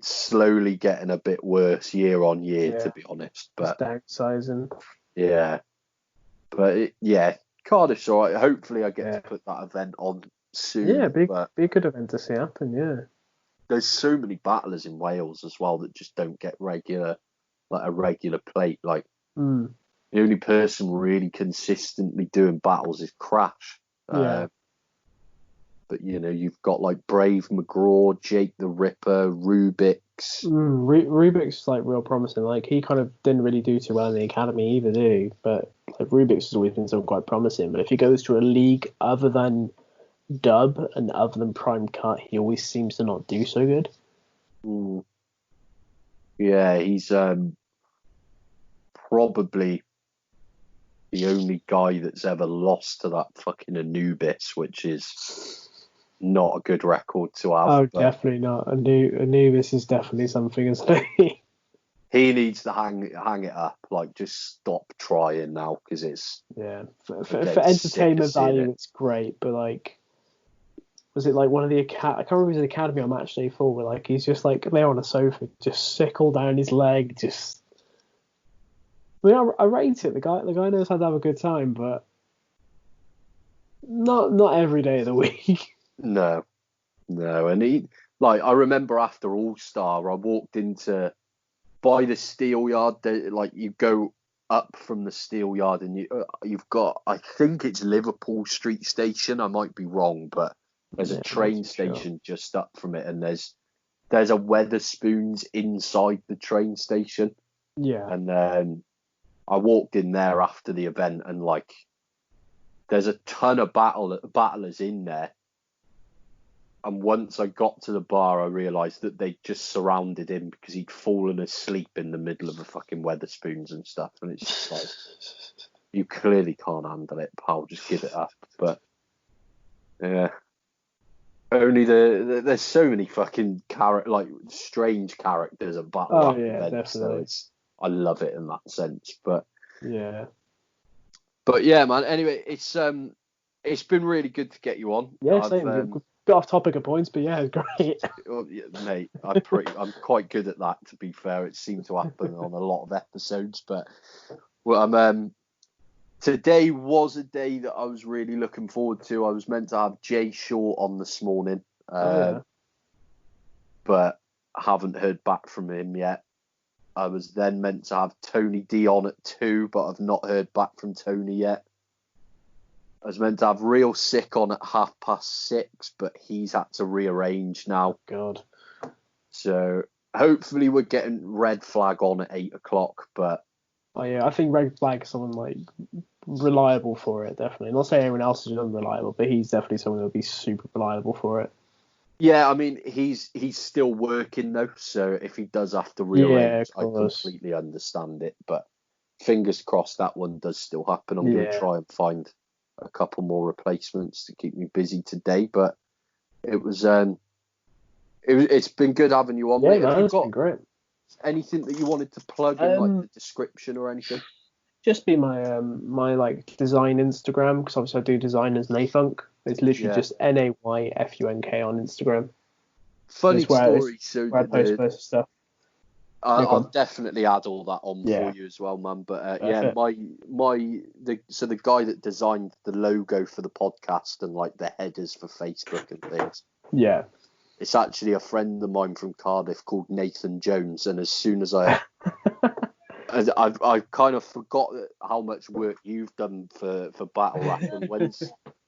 slowly getting a bit worse year on year, to Yeah. be honest. Just But downsizing. yeah, but yeah, Cardiff's all right. Hopefully, I get to Yeah. put that event on Yeah, soon. But be a good event to see happen, yeah. there's so many battlers in Wales as well that just don't get a regular plate. Like Mm. the only person really consistently doing battles is Crash. Yeah. But you've got like Brave McGraw, Jake the Ripper, Rubik's. Rubik's like real promising. Like he kind of didn't really do too well in the academy either, do he? But like Rubik's has always been something quite promising. But if he goes to a league other than Dub and other than Prime Cut, he always seems to not do so good. Mm, yeah, he's probably the only guy that's ever lost to that fucking Anubis, which is not a good record to have. Oh, But definitely not. Anubis is definitely something, isn't he? he needs to hang it up. Like, just stop trying now, because Yeah. I'm For getting sick of entertainment seeing value, it. it's great, but like, was it like one of the I can't remember if it was the academy on match day 4 where like he's just like there on a sofa, just sickle down his leg, just. I mean, I rate it. The guy knows how to have a good time, but not every day of the week. No, no, and I remember after All Star, I walked into by the steel yard. Like you go up from the steel yard, and you've got, I think it's Liverpool Street Station. I might be wrong, but there's a Yeah, I'm not train too sure. station just up from it, and there's a Weatherspoons inside the train station, Yeah, and I walked in there after the event, and like there's a ton of battlers in there. And once I got to the bar, I realised that they just surrounded him because he'd fallen asleep in the middle of the fucking Weatherspoons and stuff. And it's just like, you clearly can't handle it, pal. Just give it up. But yeah, only there's so many fucking strange characters at battle oh rap yeah, events, so definitely. I love it in that sense. Yeah, But yeah, man. Anyway, it's been really good to get you on. yeah, I've same. Bit off topic of points, but yeah, it's great. well, yeah, mate, I'm quite good at that. To be fair, it seemed to happen on a lot of episodes. But well, today was a day that I was really looking forward to. I was meant to have Jay Short on this morning, Oh yeah, but haven't heard back from him yet. I was then meant to have Tony D on at 2, but I've not heard back from Tony yet. I was meant to have Real Sick on at 6:30, but he's had to rearrange now. God. So hopefully we're getting Red Flag on at 8 o'clock. But Oh yeah, I think Red Flag is someone like reliable for it, definitely. Not saying everyone else is unreliable, but he's definitely someone that'll be super reliable for it. yeah, I mean he's still working though, so if he does have to Yeah, rearrange, of I course. completely understand it. But fingers crossed that one does still happen. I'm going to Yeah, try and find a couple more replacements to keep me busy today. But it was it's been good having you on, yeah, mate. Have man, you it's been got great. anything that you wanted to plug in like the description or anything? Just be my like design Instagram because obviously I do design as NAYFUNK. It's literally Yeah. just NAYFUNK on Instagram. Funny It's where story. So I post most of stuff. Yeah, go I'll on. definitely add all that on for Yeah, you as well, man. But yeah, perfect. the guy that designed the logo for the podcast and like the headers for Facebook and things, Yeah. it's actually a friend of mine from Cardiff called Nathan Jones. And as soon as I kind of forgot how much work you've done for Battle Rap, and when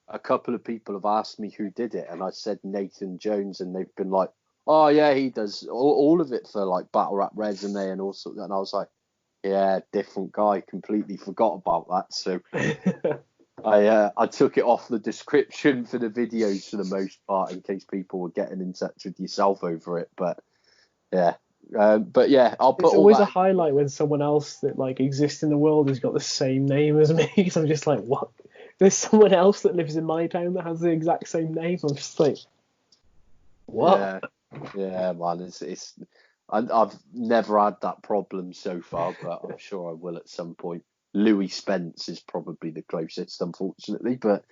a couple of people have asked me who did it, and I said Nathan Jones, and they've been like, "Oh yeah, he does all of it for like Battle Rap Resume and all sorts." And I was like, "Yeah, different guy. Completely forgot about that." So I took it off the description for the videos for the most part, in case people were getting in touch with yourself over it. But yeah. But yeah, I'll put It's all always a that. highlight when someone else that like exists in the world has got the same name as me. Because I'm just like, what? There's someone else that lives in my town that has the exact same name. I'm just like, what? Yeah, yeah, man. I've never had that problem so far, but I'm sure I will at some point. Louis Spence is probably the closest, unfortunately, but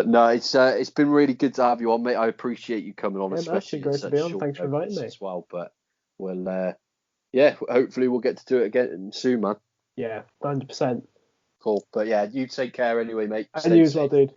no, it's been really good to have you on, mate. I appreciate you coming on, Yeah, no, it's been especially at great to be such on. short Thanks for inviting notice me. as well. But we'll, yeah, hopefully we'll get to do it again soon, man. Yeah, 100%. Cool. But yeah, you take care anyway, mate. And Stay you as well, safe. dude.